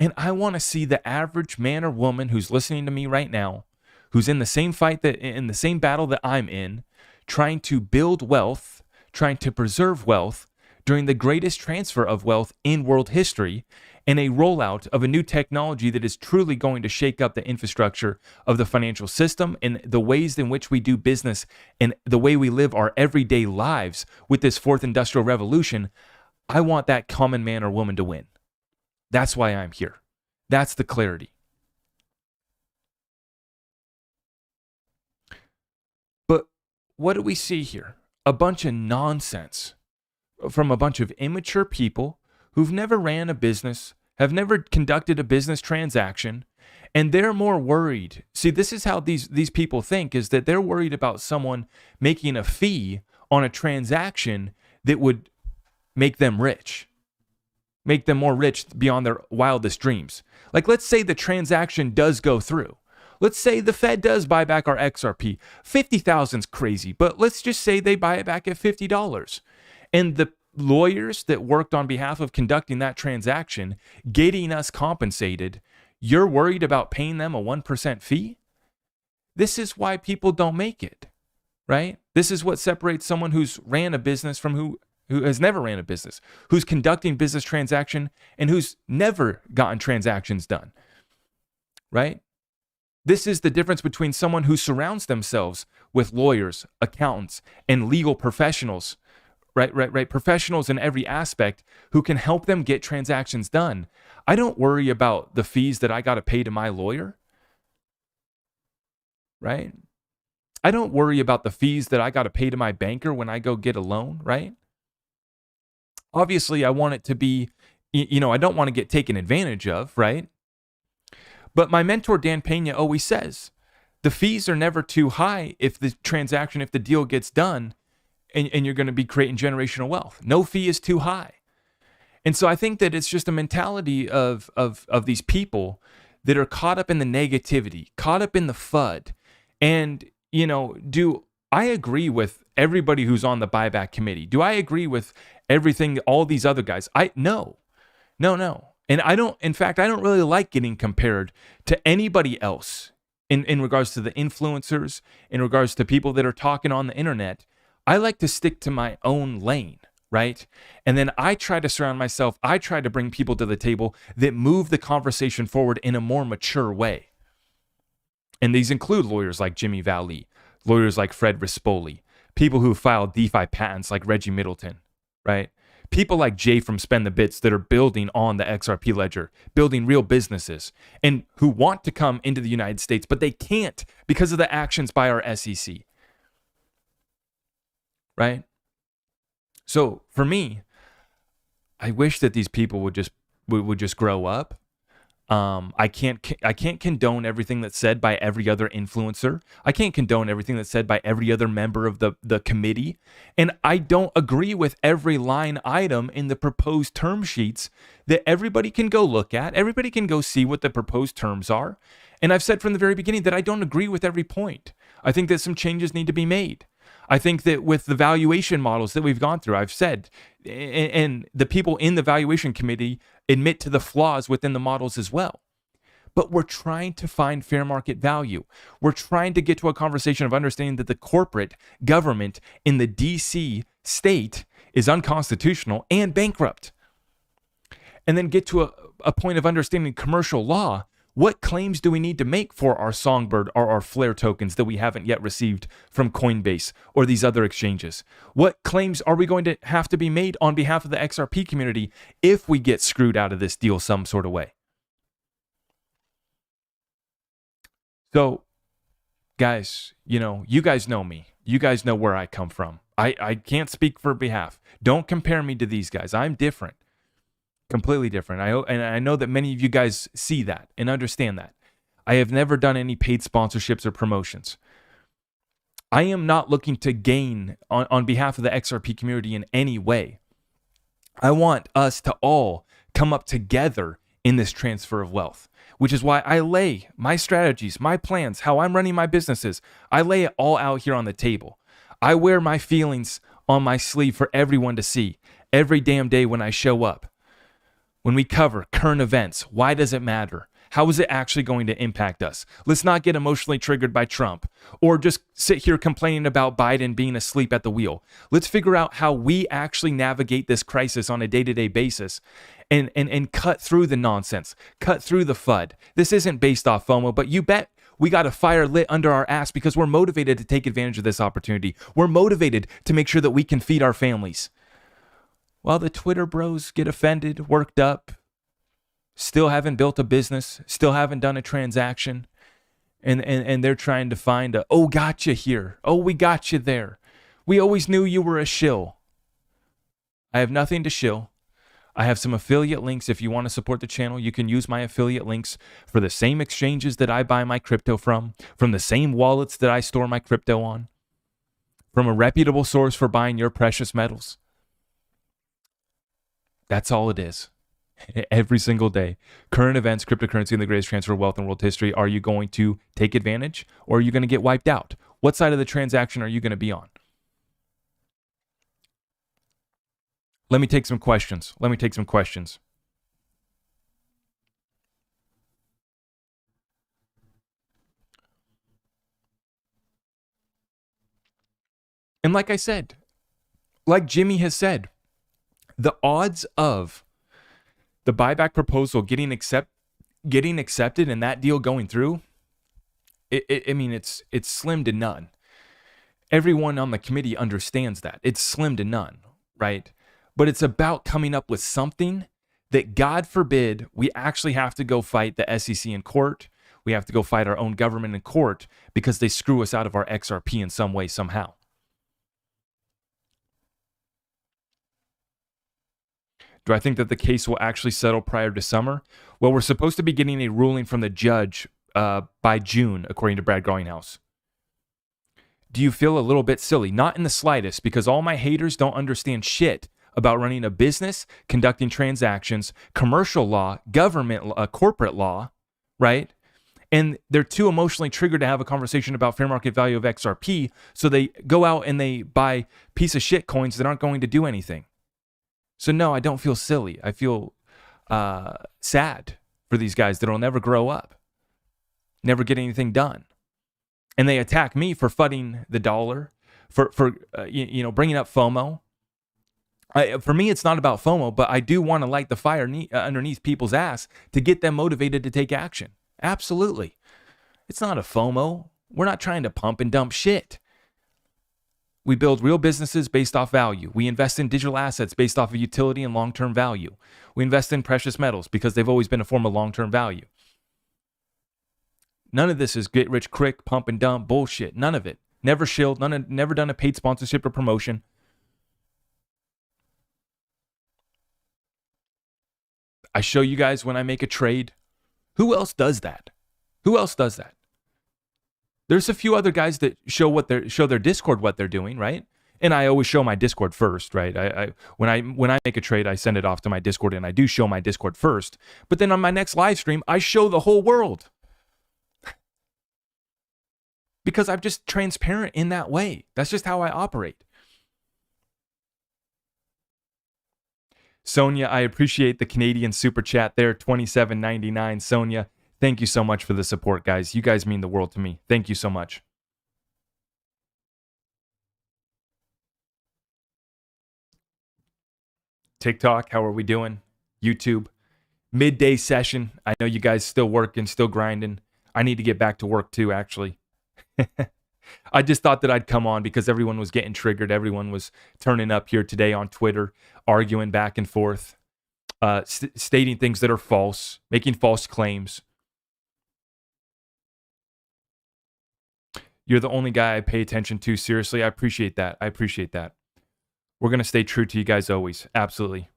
And I want to see the average man or woman who's listening to me right now, who's in the same fight, in the same battle that I'm in, trying to build wealth, trying to preserve wealth during the greatest transfer of wealth in world history, and a rollout of a new technology that is truly going to shake up the infrastructure of the financial system and the ways in which we do business and the way we live our everyday lives with this fourth industrial revolution. I want that common man or woman to win. That's why I'm here. That's the clarity. But what do we see here? A bunch of nonsense from a bunch of immature people who've never ran a business, have never conducted a business transaction, and they're more worried. See, this is how these people think, is that they're worried about someone making a fee on a transaction that would make them rich, make them more rich beyond their wildest dreams. Like, let's say the transaction does go through. Let's say the Fed does buy back our XRP. 50,000's crazy, but let's just say they buy it back at $50. And the lawyers that worked on behalf of conducting that transaction, getting us compensated, you're worried about paying them a 1% fee? This is why people don't make it, right? This is what separates someone who's ran a business from who has never ran a business, who's conducting business transaction and who's never gotten transactions done, right? This is the difference between someone who surrounds themselves with lawyers, accountants, and legal professionals, right? Professionals in every aspect who can help them get transactions done. I don't worry about the fees that I got to pay to my lawyer, right? I don't worry about the fees that I got to pay to my banker when I go get a loan, right? Obviously, I want it to be, I don't want to get taken advantage of, right? But my mentor, Dan Pena, always says, the fees are never too high if the deal gets done and you're going to be creating generational wealth. No fee is too high. And so I think that it's just a mentality of these people that are caught up in the negativity, caught up in the FUD. And, do I agree with everybody who's on the buyback committee? Do I agree with everything, all these other guys? No. And I don't really like getting compared to anybody else in regards to the influencers, in regards to people that are talking on the internet. I like to stick to my own lane, right? And then I try to bring people to the table that move the conversation forward in a more mature way. And these include lawyers like Jimmy Vallee, lawyers like Fred Rispoli, people who filed DeFi patents like Reggie Middleton, right? People like Jay from Spend the Bits that are building on the XRP ledger, building real businesses, and who want to come into the United States, but they can't because of the actions by our SEC. Right? So for me, I wish that these people would just grow up. I can't condone everything that's said by every other influencer. I can't condone everything that's said by every other member of the committee. And I don't agree with every line item in the proposed term sheets that everybody can go look at. Everybody can go see what the proposed terms are. And I've said from the very beginning that I don't agree with every point. I think that some changes need to be made. I think that with the valuation models that we've gone through, I've said, and the people in the valuation committee admit to the flaws within the models as well. But we're trying to find fair market value. We're trying to get to a conversation of understanding that the corporate government in the DC state is unconstitutional and bankrupt. And then get to a point of understanding commercial law What claims do we need to make for our Songbird or our Flare tokens that we haven't yet received from Coinbase or these other exchanges? What claims are we going to have to be made on behalf of the XRP community if we get screwed out of this deal some sort of way? So, guys, you guys know me. You guys know where I come from. I can't speak for behalf. Don't compare me to these guys. I'm different. Completely different. I know that many of you guys see that and understand that. I have never done any paid sponsorships or promotions. I am not looking to gain on behalf of the XRP community in any way. I want us to all come up together in this transfer of wealth, which is why I lay my strategies, my plans, how I'm running my businesses. I lay it all out here on the table. I wear my feelings on my sleeve for everyone to see every damn day when I show up. When we cover current events, why does it matter? How is it actually going to impact us? Let's not get emotionally triggered by Trump or just sit here complaining about Biden being asleep at the wheel. Let's figure out how we actually navigate this crisis on a day-to-day basis and cut through the nonsense, cut through the FUD. This isn't based off FOMO, but you bet we got a fire lit under our ass because we're motivated to take advantage of this opportunity. We're motivated to make sure that we can feed our families. While the Twitter bros get offended, worked up, still haven't built a business, still haven't done a transaction, and they're trying to find gotcha here. Oh, we got you there. We always knew you were a shill. I have nothing to shill. I have some affiliate links. If you want to support the channel, you can use my affiliate links for the same exchanges that I buy my crypto from the same wallets that I store my crypto on, from a reputable source for buying your precious metals. That's all it is. Every single day. Current events, cryptocurrency, and the greatest transfer of wealth in world history. Are you going to take advantage or are you going to get wiped out? What side of the transaction are you going to be on? Let me take some questions. And like I said, like Jimmy has said, the odds of the buyback proposal getting accepted and that deal going through, it's slim to none. Everyone on the committee understands that. It's slim to none, right? But it's about coming up with something that, God forbid, we actually have to go fight the SEC in court. We have to go fight our own government in court because they screw us out of our XRP in some way, somehow. Do I think that the case will actually settle prior to summer? Well, we're supposed to be getting a ruling from the judge by June, according to Brad Garlinghouse. Do you feel a little bit silly? Not in the slightest, because all my haters don't understand shit about running a business, conducting transactions, commercial law, government, corporate law, right? And they're too emotionally triggered to have a conversation about fair market value of XRP, so they go out and they buy piece of shit coins that aren't going to do anything. So no, I don't feel silly. I feel sad for these guys that'll never grow up, never get anything done. And they attack me for fudding the dollar, for bringing up FOMO. For me, it's not about FOMO, but I do want to light the fire underneath people's ass to get them motivated to take action. Absolutely. It's not a FOMO. We're not trying to pump and dump shit. We build real businesses based off value. We invest in digital assets based off of utility and long-term value. We invest in precious metals because they've always been a form of long-term value. None of this is get rich quick, pump and dump bullshit. None of it. Never shilled. Never done a paid sponsorship or promotion. I show you guys when I make a trade. Who else does that? There's a few other guys that show their Discord what they're doing, right? And I always show my Discord first, right? When I make a trade, I send it off to my Discord, and I do show my Discord first. But then on my next live stream, I show the whole world. Because I'm just transparent in that way. That's just how I operate. Sonia, I appreciate the Canadian super chat there, $27.99. Sonia, thank you so much for the support, guys. You guys mean the world to me. Thank you so much. TikTok, how are we doing? YouTube, midday session. I know you guys still working, still grinding. I need to get back to work too, actually. I just thought that I'd come on because everyone was getting triggered. Everyone was turning up here today on Twitter, arguing back and forth, stating things that are false, making false claims. You're the only guy I pay attention to. Seriously, I appreciate that. I appreciate that. We're going to stay true to you guys always. Absolutely.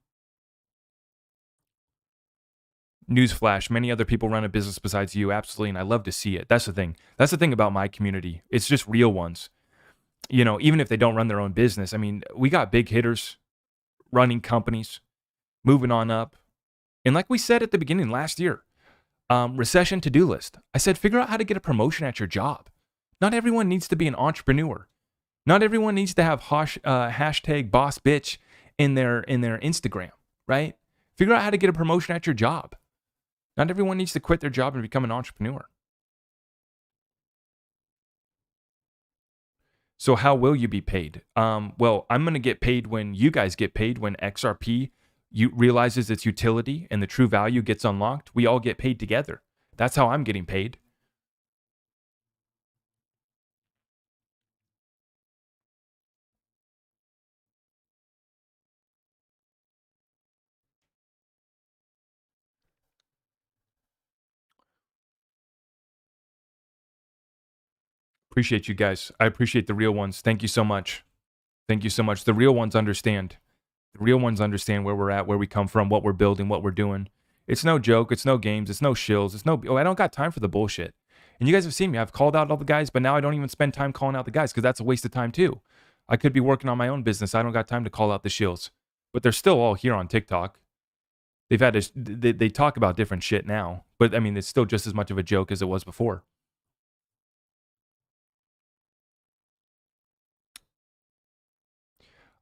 Newsflash, many other people run a business besides you. Absolutely. And I love to see it. That's the thing. That's the thing about my community. It's just real ones. You know, even if they don't run their own business, I mean, we got big hitters running companies, moving on up. And like we said at the beginning last year, recession to-do list. I said, figure out how to get a promotion at your job. Not everyone needs to be an entrepreneur. Not everyone needs to have hashtag boss bitch in their Instagram, right? Figure out how to get a promotion at your job. Not everyone needs to quit their job and become an entrepreneur. So how will you be paid? Well, I'm going to get paid when you guys get paid, when XRP realizes its utility and the true value gets unlocked. We all get paid together. That's how I'm getting paid. Appreciate you guys. I appreciate the real ones. Thank you so much. Thank you so much. The real ones understand. The real ones understand where we're at, where we come from, what we're building, what we're doing. It's no joke. It's no games. It's no shills. I don't got time for the bullshit. And you guys have seen me. I've called out all the guys, but now I don't even spend time calling out the guys because that's a waste of time too. I could be working on my own business. I don't got time to call out the shills. But they're still all here on TikTok. They talk about different shit now. But I mean, it's still just as much of a joke as it was before.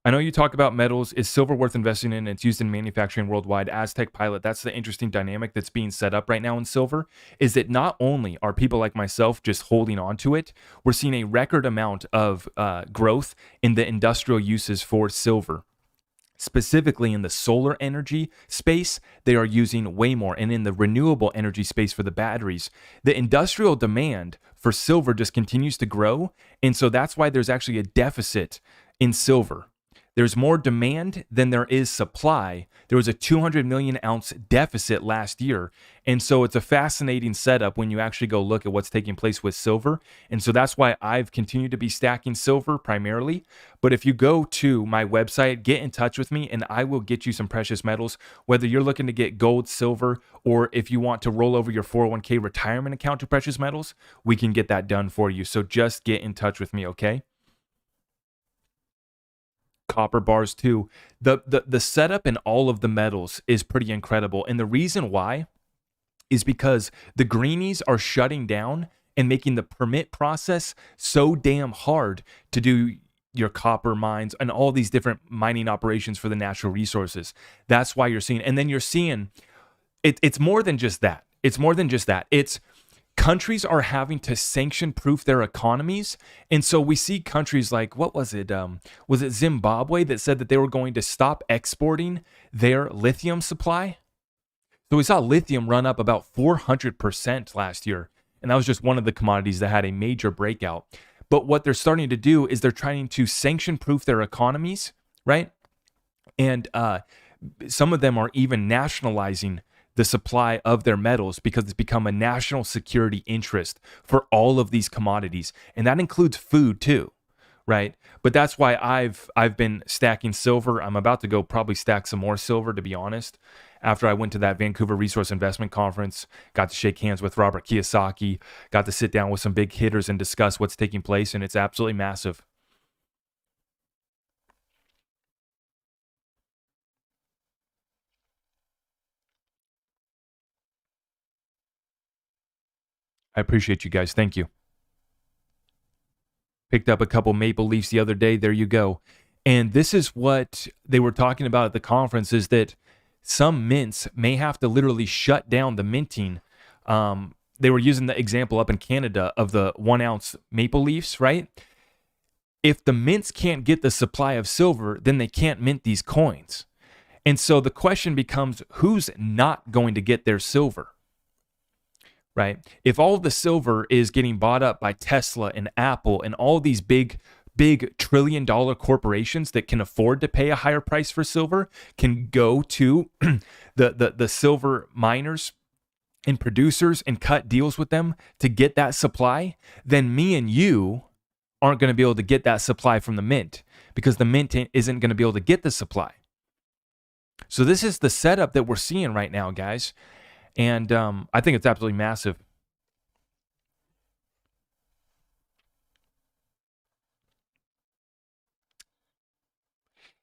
I know you talk about metals. Is silver worth investing in? It's used in manufacturing worldwide. Aztec Pilot, that's the interesting dynamic that's being set up right now in silver, is that not only are people like myself just holding on to it, we're seeing a record amount of growth in the industrial uses for silver. Specifically in the solar energy space, they are using way more. And in the renewable energy space for the batteries, the industrial demand for silver just continues to grow. And so that's why there's actually a deficit in silver. There's more demand than there is supply. There was a 200 million ounce deficit last year. And so it's a fascinating setup when you actually go look at what's taking place with silver. And so that's why I've continued to be stacking silver primarily. But if you go to my website, get in touch with me and I will get you some precious metals, whether you're looking to get gold, silver, or if you want to roll over your 401k retirement account to precious metals, we can get that done for you. So just get in touch with me, okay? Copper bars too. The setup in all of the metals is pretty incredible. And the reason why is because the greenies are shutting down and making the permit process so damn hard to do your copper mines and all these different mining operations for the natural resources. That's why you're seeing, and then you're seeing it's more than just that. It's more than just that. It's countries are having to sanction proof their economies. And so we see countries like, what was it? Was it Zimbabwe that said that they were going to stop exporting their lithium supply? So we saw lithium run up about 400% last year. And that was just one of the commodities that had a major breakout. But what they're starting to do is they're trying to sanction proof their economies, right? And some of them are even nationalizing the supply of their metals because it's become a national security interest for all of these commodities. And that includes food too, right? But that's why I've been stacking silver. I'm about to go probably stack some more silver, to be honest. After I went to that Vancouver Resource Investment Conference, got to shake hands with Robert Kiyosaki, got to sit down with some big hitters and discuss what's taking place, and it's absolutely massive. I appreciate you guys. Thank you. Picked up a couple maple leafs the other day. There you go. And this is what they were talking about at the conference, is that some mints may have to literally shut down the minting. They were using the example up in Canada of the 1 ounce maple leafs, right? If the mints can't get the supply of silver, then they can't mint these coins. And so the question becomes, who's not going to get their silver? Right? If all of the silver is getting bought up by Tesla and Apple and all these big trillion-dollar corporations that can afford to pay a higher price for silver can go to the silver miners and producers and cut deals with them to get that supply, then me and you aren't going to be able to get that supply from the mint, because the mint isn't going to be able to get the supply. So this is the setup that we're seeing right now, guys. And I think it's absolutely massive.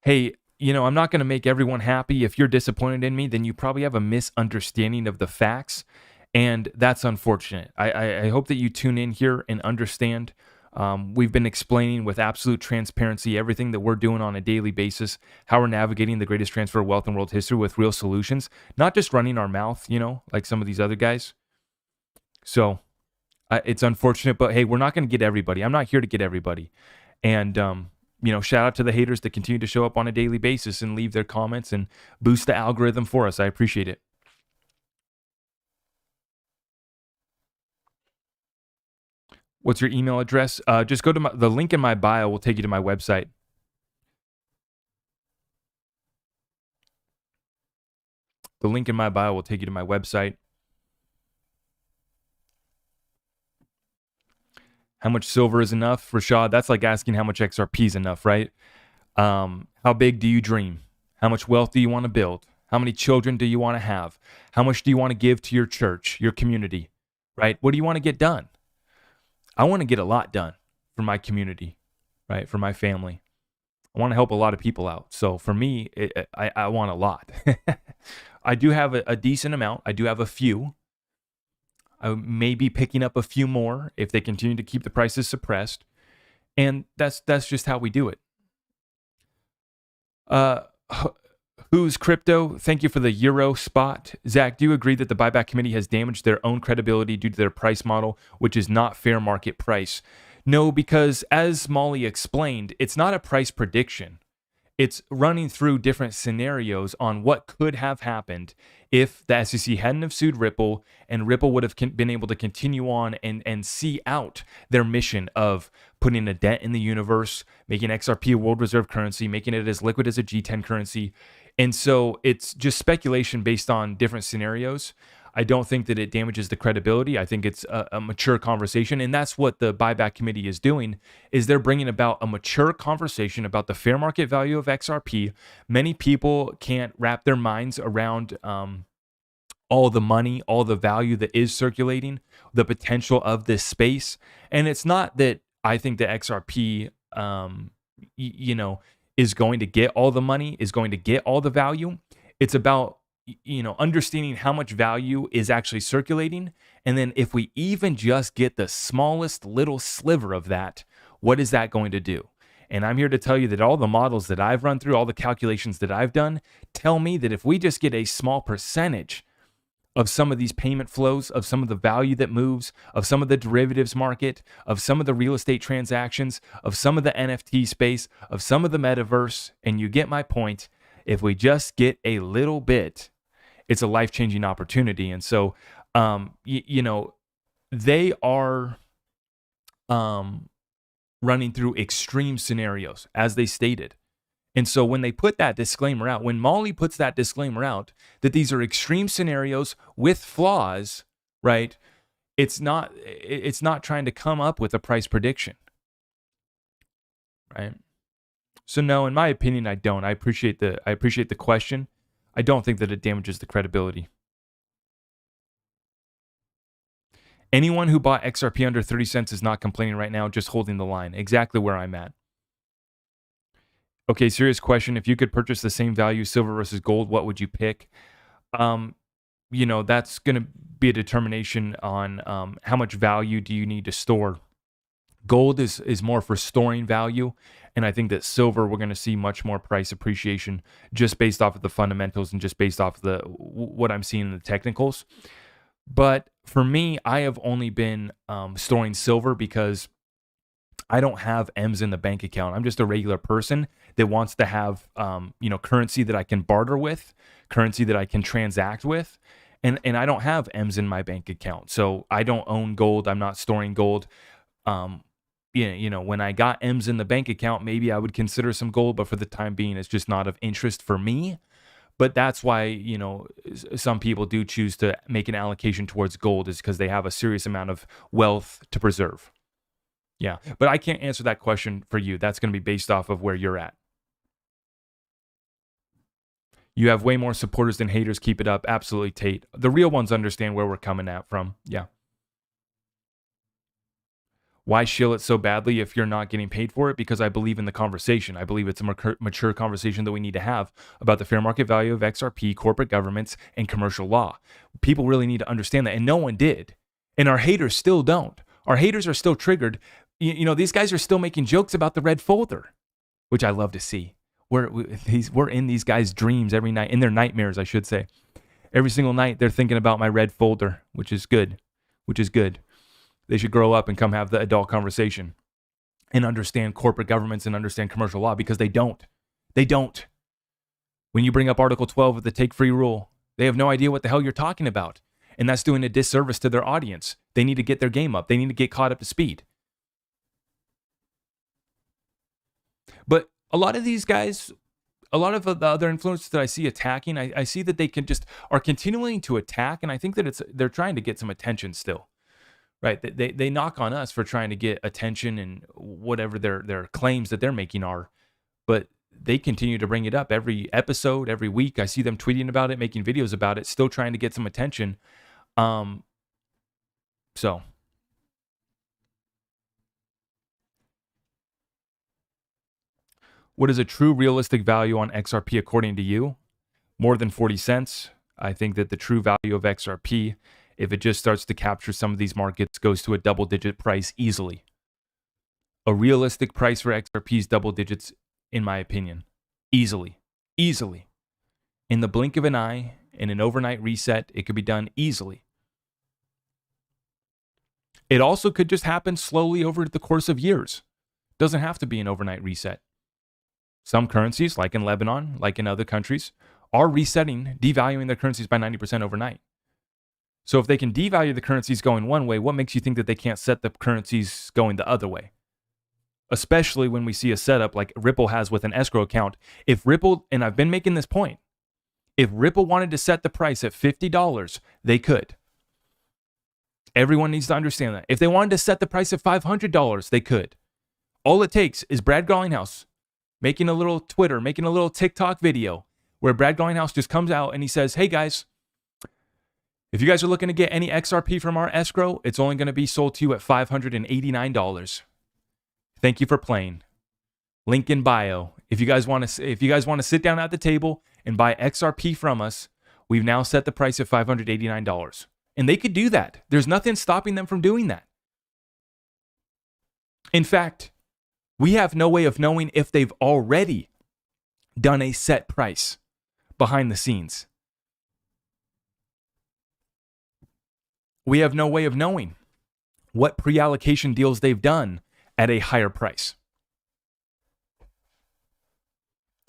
Hey, I'm not going to make everyone happy. If you're disappointed in me, then you probably have a misunderstanding of the facts, and that's unfortunate. I hope that you tune in here and understand. We've been explaining with absolute transparency everything that we're doing on a daily basis, how we're navigating the greatest transfer of wealth in world history with real solutions, not just running our mouth, like some of these other guys. So it's unfortunate, but hey, we're not going to get everybody. I'm not here to get everybody. And, shout out to the haters that continue to show up on a daily basis and leave their comments and boost the algorithm for us. I appreciate it. What's your email address? Just go to the link in my bio will take you to my website. The link in my bio will take you to my website. How much silver is enough, Rashad? That's like asking how much XRP is enough, right? How big do you dream? How much wealth do you want to build? How many children do you want to have? How much do you want to give to your church, your community, right? What do you want to get done? I want to get a lot done for my community, right? For my family. I want to help a lot of people out. So for me, I want a lot. I do have a decent amount. I do have a few. I may be picking up a few more if they continue to keep the prices suppressed. And that's just how we do it. Who's crypto? Thank you for the Euro spot. Zach, do you agree that the buyback committee has damaged their own credibility due to their price model, which is not fair market price? No, because as Molly explained, it's not a price prediction. It's running through different scenarios on what could have happened if the SEC hadn't have sued Ripple, and Ripple would have been able to continue on and see out their mission of putting a dent in the universe, making XRP a world reserve currency, making it as liquid as a G10 currency. And so it's just speculation based on different scenarios. I don't think that it damages the credibility. I think it's a mature conversation, and that's what the buyback committee is doing, is they're bringing about a mature conversation about the fair market value of XRP. Many people can't wrap their minds around all the money, all the value that is circulating, the potential of this space. And it's not that I think that XRP, is going to get all the money, is going to get all the value. It's about understanding how much value is actually circulating. And then if we even just get the smallest little sliver of that, what is that going to do? And I'm here to tell you that all the models that I've run through, all the calculations that I've done, tell me that if we just get a small percentage of some of these payment flows, of some of the value that moves, of some of the derivatives market, of some of the real estate transactions, of some of the NFT space, of some of the metaverse, and you get my point, if we just get a little bit, it's a life-changing opportunity. And so, they are running through extreme scenarios, as they stated. And so when they put that disclaimer out, when Molly puts that disclaimer out, that these are extreme scenarios with flaws, right? It's not trying to come up with a price prediction, right? So no, in my opinion, I don't. I appreciate the question. I don't think that it damages the credibility. Anyone who bought XRP under 30 cents is not complaining right now, just holding the line. Exactly where I'm at. Okay, serious question. If you could purchase the same value, silver versus gold, what would you pick? That's going to be a determination on how much value do you need to store. Gold is more for storing value, and I think that silver, we're going to see much more price appreciation just based off of the fundamentals and just based off of what I'm seeing in the technicals. But for me, I have only been storing silver because I don't have M's in the bank account. I'm just a regular person that wants to have, currency that I can barter with, currency that I can transact with. And I don't have M's in my bank account. So I don't own gold. I'm not storing gold. When I got M's in the bank account, maybe I would consider some gold, but for the time being, it's just not of interest for me. But that's why, some people do choose to make an allocation towards gold, is because they have a serious amount of wealth to preserve. Yeah, but I can't answer that question for you. That's going to be based off of where you're at. You have way more supporters than haters. Keep it up. Absolutely, Tate. The real ones understand where we're coming at from. Yeah. Why shill it so badly if you're not getting paid for it? Because I believe in the conversation. I believe it's a mature conversation that we need to have about the fair market value of XRP, corporate governments, and commercial law. People really need to understand that, and no one did. And our haters still don't. Our haters are still triggered. These guys are still making jokes about the red folder, which I love to see. We're in these guys' dreams every night, in their nightmares, I should say. Every single night, they're thinking about my red folder, which is good. They should grow up and come have the adult conversation and understand corporate governments and understand commercial law, because they don't. They don't. When you bring up Article 12 of the Take Free Rule, they have no idea what the hell you're talking about. And that's doing a disservice to their audience. They need to get their game up. They need to get caught up to speed. But a lot of these guys, a lot of the other influencers that I see attacking, I see that they are continuing to attack, and I think that they're trying to get some attention still. Right, they knock on us for trying to get attention and whatever their claims that they're making are, but they continue to bring it up every episode, every week. I see them tweeting about it, making videos about it, still trying to get some attention. So what is a true realistic value on XRP according to you? More than 40 cents. I think that the true value of XRP, if it just starts to capture some of these markets, goes to a double-digit price easily. A realistic price for XRP is double digits, in my opinion. Easily. In the blink of an eye, in an overnight reset, it could be done easily. It also could just happen slowly over the course of years. Doesn't have to be an overnight reset. Some currencies, like in Lebanon, like in other countries, are resetting, devaluing their currencies by 90% overnight. So if they can devalue the currencies going one way, what makes you think that they can't set the currencies going the other way? Especially when we see a setup like Ripple has with an escrow account. If Ripple, and I've been making this point, if Ripple wanted to set the price at $50, they could. Everyone needs to understand that. If they wanted to set the price at $500, they could. All it takes is Brad Garlinghouse making a little Twitter, making a little TikTok video where Brad Garlinghouse just comes out and he says, hey guys, if you guys are looking to get any XRP from our escrow, it's only going to be sold to you at $589. Thank you for playing. Link in bio. If you guys want to sit down at the table and buy XRP from us, we've now set the price at $589. And they could do that. There's nothing stopping them from doing that. In fact, we have no way of knowing if they've already done a set price behind the scenes. We have no way of knowing what pre-allocation deals they've done at a higher price.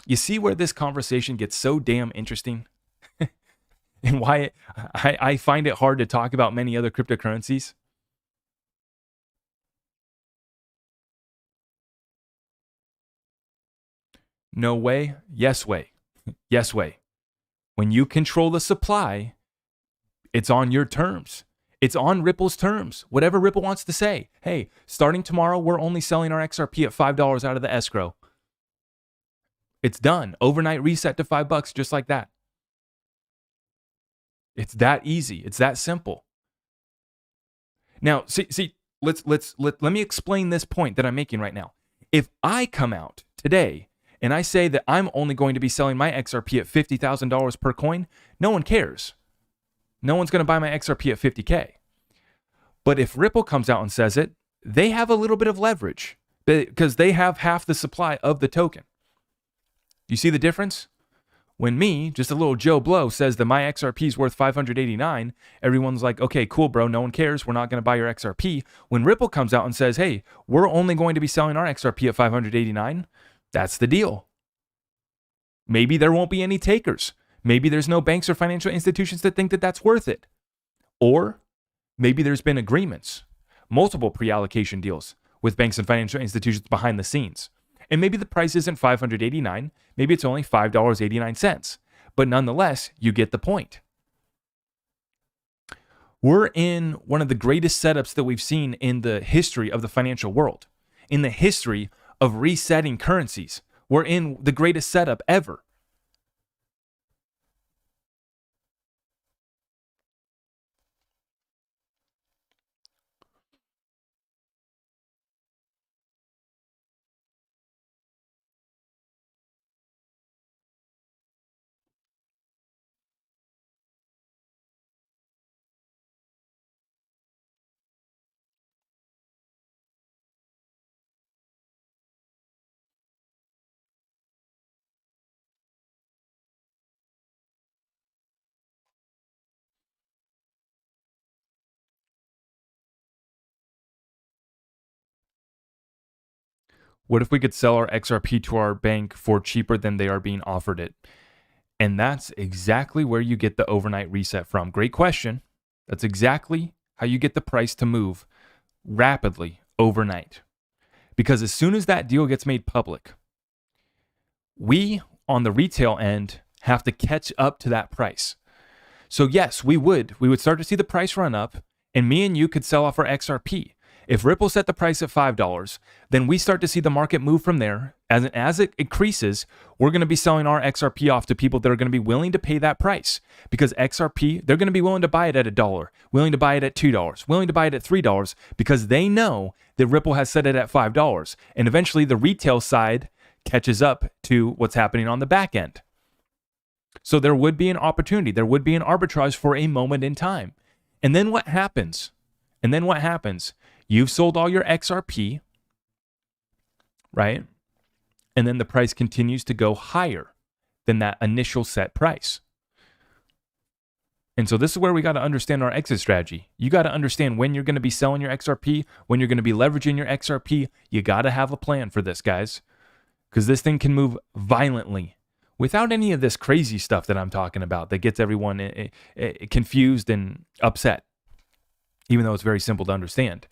You see where this conversation gets so damn interesting? And why I find it hard to talk about many other cryptocurrencies? No way, yes way. Yes way. When you control the supply, it's on your terms. It's on Ripple's terms. Whatever Ripple wants to say. Hey, starting tomorrow, we're only selling our XRP at $5 out of the escrow. It's done. Overnight reset to $5, just like that. It's that easy. It's that simple. Now, see, let me explain this point that I'm making right now. If I come out today and I say that I'm only going to be selling my XRP at $50,000 per coin, no one cares. No one's going to buy my XRP at $50K. But if Ripple comes out and says it, they have a little bit of leverage because they have half the supply of the token. You see the difference? When me, just a little Joe Blow, says that my XRP is worth 589, everyone's like, okay, cool, bro. No one cares. We're not going to buy your XRP. When Ripple comes out and says, hey, we're only going to be selling our XRP at 589, that's the deal. Maybe there won't be any takers. Maybe there's no banks or financial institutions that think that that's worth it. Or maybe there's been agreements, multiple pre-allocation deals with banks and financial institutions behind the scenes. And maybe the price isn't $589, maybe it's only $5.89. But nonetheless, you get the point. We're in one of the greatest setups that we've seen in the history of the financial world, in the history of resetting currencies. We're in the greatest setup ever. What if we could sell our XRP to our bank for cheaper than they are being offered it? And that's exactly where you get the overnight reset from. Great question. That's exactly how you get the price to move rapidly overnight. Because as soon as that deal gets made public, we on the retail end have to catch up to that price. So yes, we would start to see the price run up, and me and you could sell off our XRP. If Ripple set the price at $5, then we start to see the market move from there. As it increases, we're going to be selling our XRP off to people that are going to be willing to pay that price. Because XRP, they're going to be willing to buy it at $1, willing to buy it at $2, willing to buy it at $3, because they know that Ripple has set it at $5. And eventually the retail side catches up to what's happening on the back end. So there would be an opportunity. There would be an arbitrage for a moment in time. And then what happens? You've sold all your XRP, right? And then the price continues to go higher than that initial set price. And so this is where we got to understand our exit strategy. You got to understand when you're going to be selling your XRP, when you're going to be leveraging your XRP. You got to have a plan for this, guys, because this thing can move violently without any of this crazy stuff that I'm talking about that gets everyone confused and upset, even though it's very simple to understand.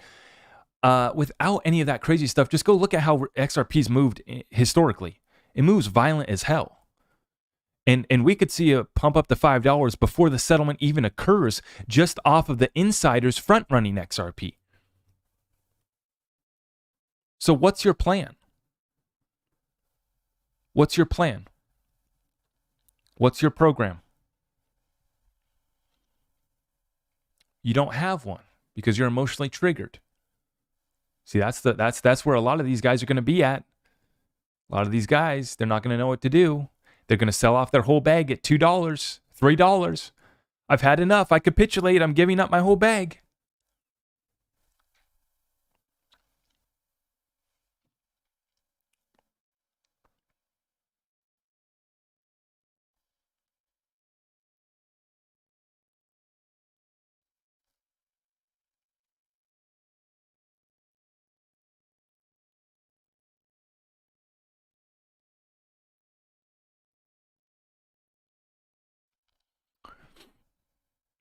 Without any of that crazy stuff, just go look at how XRP's moved historically. It moves violent as hell. And we could see a pump up to $5 before the settlement even occurs, just off of the insiders front-running XRP. So what's your plan? What's your plan? What's your program? You don't have one because you're emotionally triggered. See, that's where a lot of these guys are going to be at. A lot of these guys, they're not going to know what to do. They're going to sell off their whole bag at $2, $3. I've had enough. I capitulate. I'm giving up my whole bag.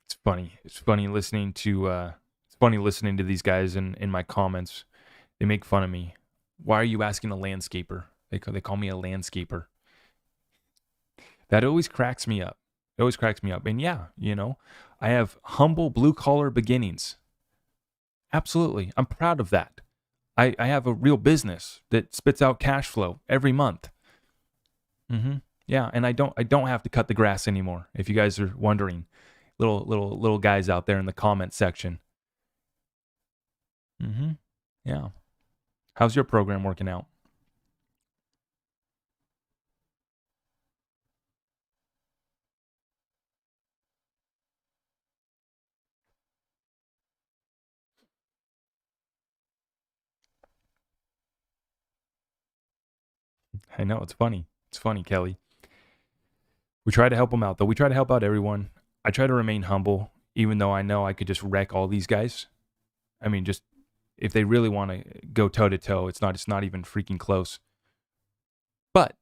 It's funny. It's funny listening to these guys in my comments. They make fun of me. Why are you asking a landscaper? They call me a landscaper. That always cracks me up. It always cracks me up. And yeah, I have humble blue collar beginnings. Absolutely. I'm proud of that. I have a real business that spits out cash flow every month. Yeah, and I don't have to cut the grass anymore. If you guys are wondering, little guys out there in the comment section. Yeah. How's your program working out? I know, it's funny. It's funny, Kelly. We try to help them out, though. We try to help out everyone. I try to remain humble, even though I know I could just wreck all these guys. I mean, just if they really want to go toe to toe, it's not even freaking close. But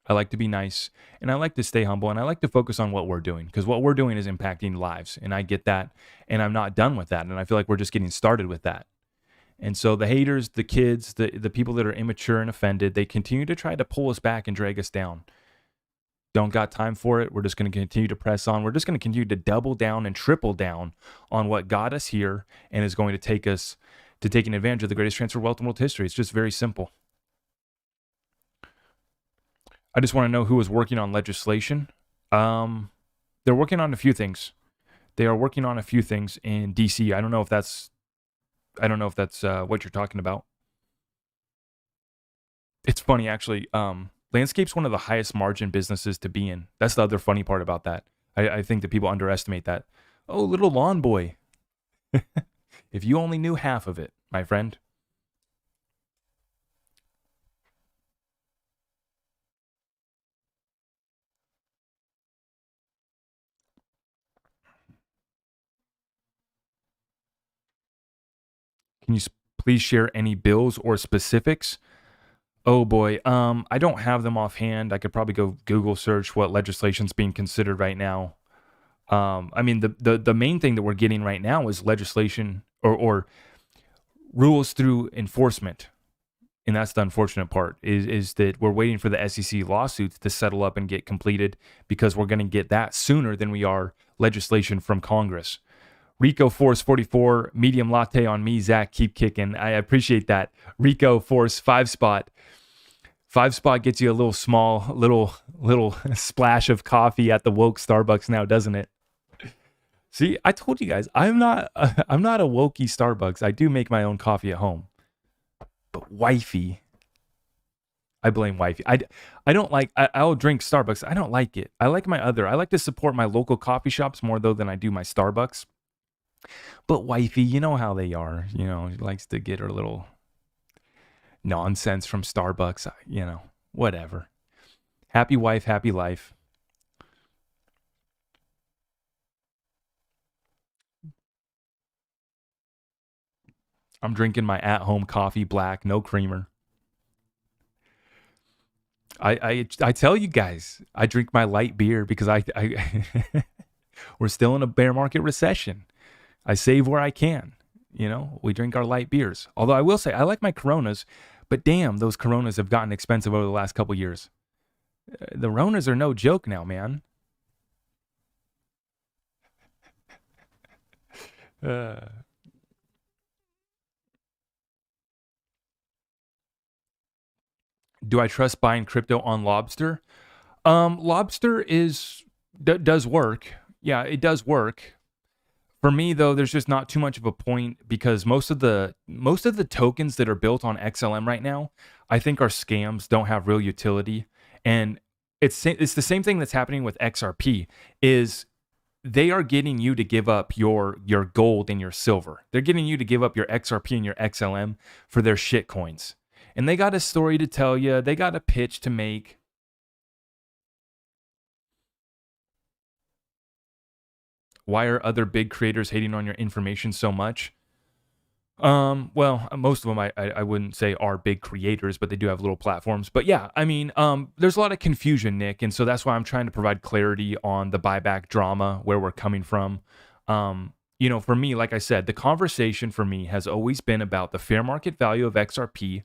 I like to be nice, and I like to stay humble, and I like to focus on what we're doing, because what we're doing is impacting lives, and I get that, and I'm not done with that, and I feel like we're just getting started with that. And so the haters, the kids, the people that are immature and offended, they continue to try to pull us back and drag us down. Don't got time for it. We're just going to continue to press on. We're just going to continue to double down and triple down on what got us here and is going to take us to taking advantage of the greatest transfer of wealth in world history. It's just very simple. I just want to know who is working on legislation. They're working on a few things. They are working on a few things in DC. I don't know if that's what you're talking about. It's funny, actually. Landscape's one of the highest margin businesses to be in. That's the other funny part about that. I think that people underestimate that. Oh, little lawn boy. If you only knew half of it, my friend. Can you please share any bills or specifics? Oh boy, I don't have them offhand. I could probably go Google search what legislation's being considered right now. I mean, the main thing that we're getting right now is legislation or rules through enforcement, and that's the unfortunate part. Is that we're waiting for the SEC lawsuits to settle up and get completed, because we're going to get that sooner than we are legislation from Congress. Rico Force 44, medium latte on me, Zach, keep kicking. I appreciate that. Rico Force 5-spot. 5-spot gets you a little splash of coffee at the woke Starbucks now, doesn't it? See, I told you guys, I'm not a wokey Starbucks. I do make my own coffee at home. But wifey, I blame wifey. I don't like, I'll drink Starbucks. I don't like it. I like I like to support my local coffee shops more though than I do my Starbucks. But wifey, you know how they are. You know, she likes to get her little nonsense from Starbucks. You know, whatever. Happy wife, happy life. I'm drinking my at-home coffee black, no creamer. I tell you guys, I drink my light beer because I we're still in a bear market recession. I save where I can. You know, we drink our light beers. Although I will say, I like my Coronas, but damn, those Coronas have gotten expensive over the last couple years. The Ronas are no joke now, man. Do I trust buying crypto on Lobster? Lobster does work. Yeah, it does work. For me, though, there's just not too much of a point, because most of the tokens that are built on XLM right now, I think are scams, don't have real utility, and it's the same thing that's happening with XRP. Is they are getting you to give up your gold and your silver. They're getting you to give up your XRP and your XLM for their shit coins, and they got a story to tell you. They got a pitch to make. Why are other big creators hating on your information so much? Well, most of them I wouldn't say are big creators, but they do have little platforms. But yeah, I mean, there's a lot of confusion, Nick, and so that's why I'm trying to provide clarity on the buyback drama, where we're coming from. You know, for me, like I said, the conversation for me has always been about the fair market value of XRP.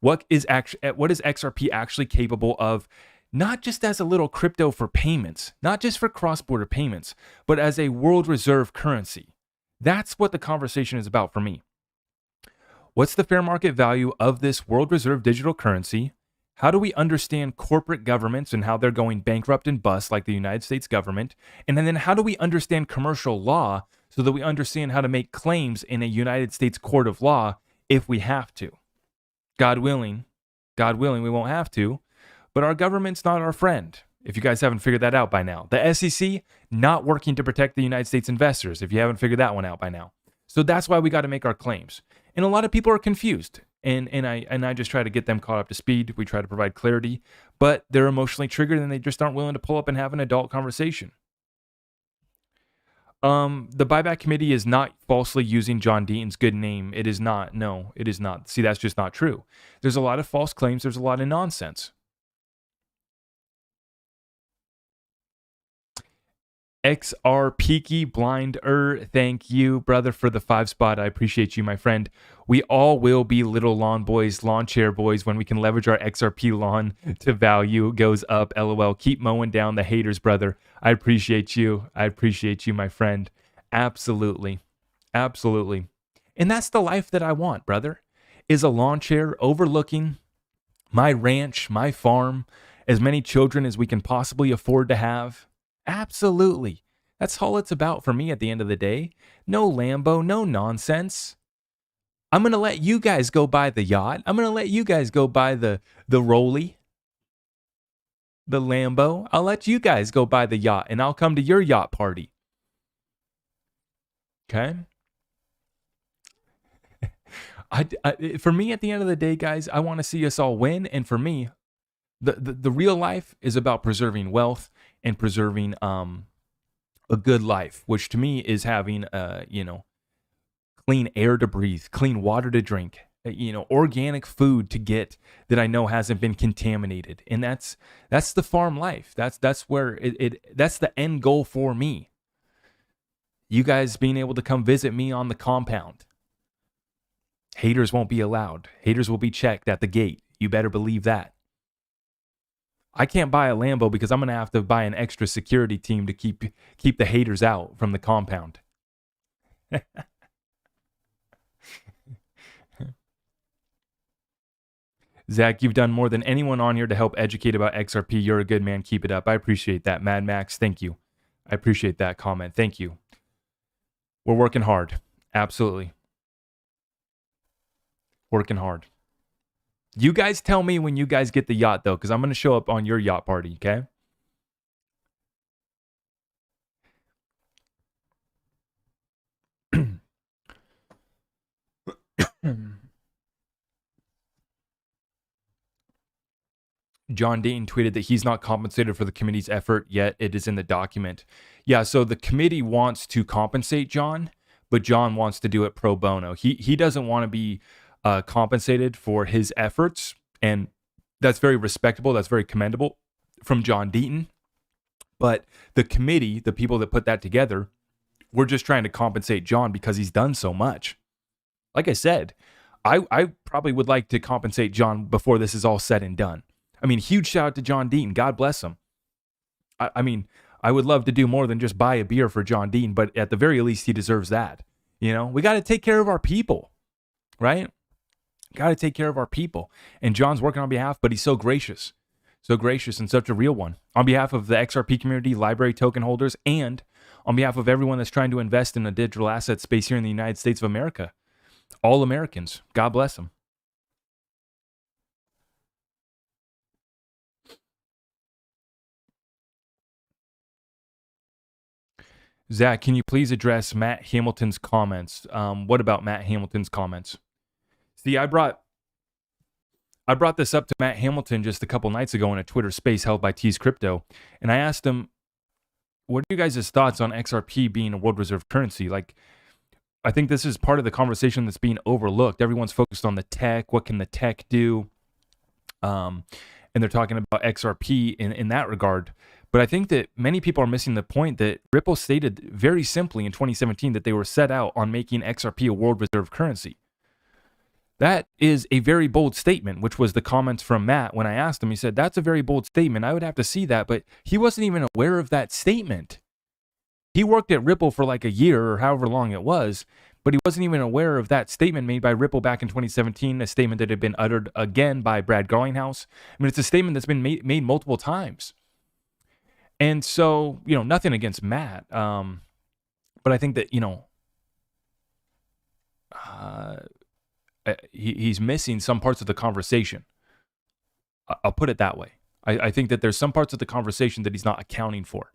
What is XRP actually capable of? Not just as a little crypto for payments, not just for cross-border payments, but as a world reserve currency. That's what the conversation is about for me. What's the fair market value of this world reserve digital currency? How do we understand corporate governments and how they're going bankrupt and bust, like the United States government? And then how do we understand commercial law so that we understand how to make claims in a United States court of law if we have to? God willing, we won't have to. But our government's not our friend, if you guys haven't figured that out by now. The SEC not working to protect the United States investors, if you haven't figured that one out by now. So that's why we got to make our claims. And a lot of people are confused. And I just try to get them caught up to speed. We try to provide clarity, but they're emotionally triggered and they just aren't willing to pull up and have an adult conversation. The buyback committee is not falsely using John Deaton's good name. It is not. No, it is not. See, that's just not true. There's a lot of false claims. There's a lot of nonsense. XR Peaky Blinder, thank you, brother, for the 5 spot. I appreciate you, my friend. We all will be little lawn boys, lawn chair boys, when we can leverage our XRP lawn to value goes up. LOL. Keep mowing down the haters, brother. I appreciate you. I appreciate you, my friend. Absolutely. Absolutely. And that's the life that I want, brother, is a lawn chair overlooking my ranch, my farm, as many children as we can possibly afford to have. Absolutely. That's all it's about for me at the end of the day. No Lambo, no nonsense. I'm going to let you guys go buy the yacht. I'm going to let you guys go buy the Rolly, the Lambo. I'll let you guys go buy the yacht and I'll come to your yacht party. Okay? For me, at the end of the day, guys, I want to see us all win. And for me, the real life is about preserving wealth and preserving a good life, which to me is having clean air to breathe, clean water to drink, organic food to get that I know hasn't been contaminated. And that's the farm life. That's where that's the end goal for me. You guys being able to come visit me on the compound. Haters won't be allowed. Haters will be checked at the gate. You better believe that. I can't buy a Lambo because I'm going to have to buy an extra security team to keep the haters out from the compound. Zach, you've done more than anyone on here to help educate about XRP. You're a good man. Keep it up. I appreciate that. Mad Max, thank you. I appreciate that comment. Thank you. We're working hard. Absolutely. Working hard. You guys tell me when you guys get the yacht, though, because I'm going to show up on your yacht party, okay? John Deaton tweeted that he's not compensated for the committee's effort, yet it is in the document. Yeah, so the committee wants to compensate John, but John wants to do it pro bono. He doesn't want to be compensated for his efforts, and that's very respectable. That's very commendable from John Deaton. But the committee, the people that put that together, we're just trying to compensate John because he's done so much. Like I said, I probably would like to compensate John before this is all said and done. I mean, huge shout out to John Deaton. God bless him. I mean, I would love to do more than just buy a beer for John Deaton, but at the very least, he deserves that. We got to take care of our people, right? Got to take care of our people. And John's working on behalf, but he's so gracious and such a real one. On behalf of the XRP community, library token holders, and on behalf of everyone that's trying to invest in the digital asset space here in the United States of America. All Americans. God bless them. Zach, can you please address Matt Hamilton's comments? What about Matt Hamilton's comments? See, I brought this up to Matt Hamilton just a couple nights ago in a Twitter space held by Tease Crypto, and I asked him, what are you guys' thoughts on XRP being a world reserve currency? Like, I think this is part of the conversation that's being overlooked. Everyone's focused on the tech. What can the tech do? And they're talking about XRP in that regard. But I think that many people are missing the point that Ripple stated very simply in 2017 that they were set out on making XRP a world reserve currency. That is a very bold statement, which was the comments from Matt when I asked him. He said, that's a very bold statement. I would have to see that, but he wasn't even aware of that statement. He worked at Ripple for like a year or however long it was, but he wasn't even aware of that statement made by Ripple back in 2017, a statement that had been uttered again by Brad Garlinghouse. I mean, it's a statement that's been made multiple times. And so, nothing against Matt, but I think that, he's missing some parts of the conversation. I'll put it that way. I think that there's some parts of the conversation that he's not accounting for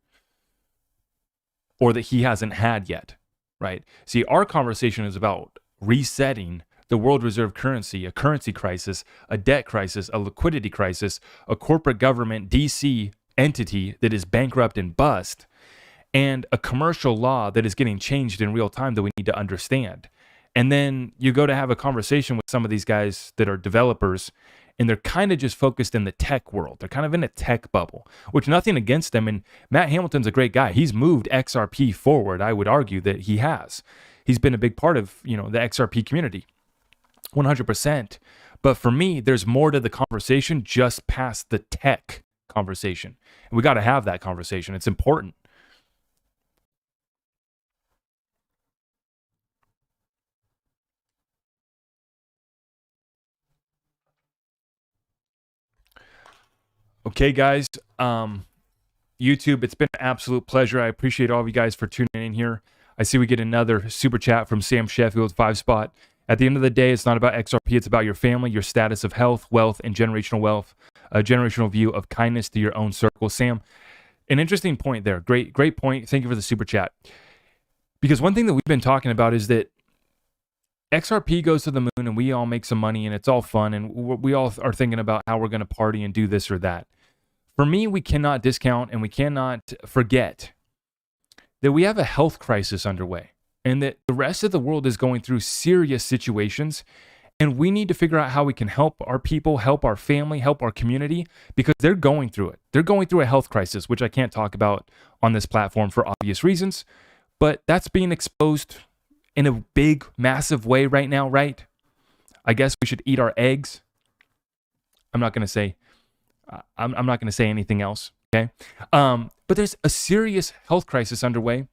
or that he hasn't had yet, right? See, our conversation is about resetting the world reserve currency, a currency crisis, a debt crisis, a liquidity crisis, a corporate government DC entity that is bankrupt and bust, and a commercial law that is getting changed in real time that we need to understand. And then you go to have a conversation with some of these guys that are developers, and they're kind of just focused in the tech world. They're kind of in a tech bubble, which nothing against them. And Matt Hamilton's a great guy. He's moved XRP forward. I would argue that he has. He's been a big part of, the XRP community, 100%. But for me, there's more to the conversation just past the tech conversation. And we got to have that conversation. It's important. Okay, guys. YouTube, it's been an absolute pleasure. I appreciate all of you guys for tuning in here. I see we get another super chat from Sam Sheffield, 5-spot. At the end of the day, it's not about XRP. It's about your family, your status of health, wealth, and generational wealth, a generational view of kindness to your own circle. Sam, an interesting point there. Great point. Thank you for the super chat. Because one thing that we've been talking about is that XRP goes to the moon and we all make some money and it's all fun and we all are thinking about how we're going to party and do this or that. For me, we cannot discount and we cannot forget that we have a health crisis underway and that the rest of the world is going through serious situations, and we need to figure out how we can help our people, help our family, help our community, because they're going through it. They're going through a health crisis, which I can't talk about on this platform for obvious reasons, but that's being exposed in a big, massive way right now, right? I guess we should eat our eggs. I'm not going to say anything else, okay? But there's a serious health crisis underway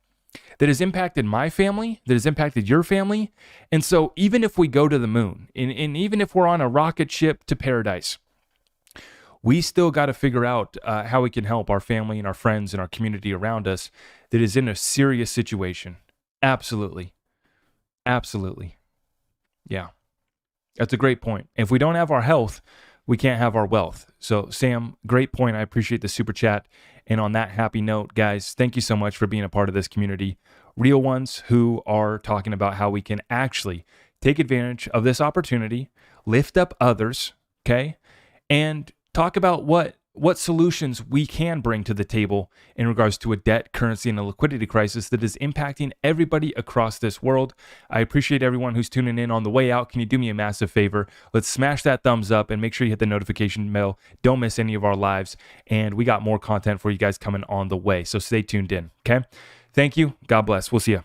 that has impacted my family, that has impacted your family. And so even if we go to the moon, and even if we're on a rocket ship to paradise, we still got to figure out how we can help our family and our friends and our community around us that is in a serious situation. Absolutely. Yeah. That's a great point. If we don't have our health, we can't have our wealth. So Sam, great point. I appreciate the super chat. And on that happy note, guys, thank you so much for being a part of this community. Real ones who are talking about how we can actually take advantage of this opportunity, lift up others, okay? And talk about what solutions we can bring to the table in regards to a debt, currency, and a liquidity crisis that is impacting everybody across this world. I appreciate everyone who's tuning in on the way out. Can you do me a massive favor? Let's smash that thumbs up and make sure you hit the notification bell. Don't miss any of our lives. And we got more content for you guys coming on the way. So stay tuned in, okay? Thank you. God bless. We'll see you.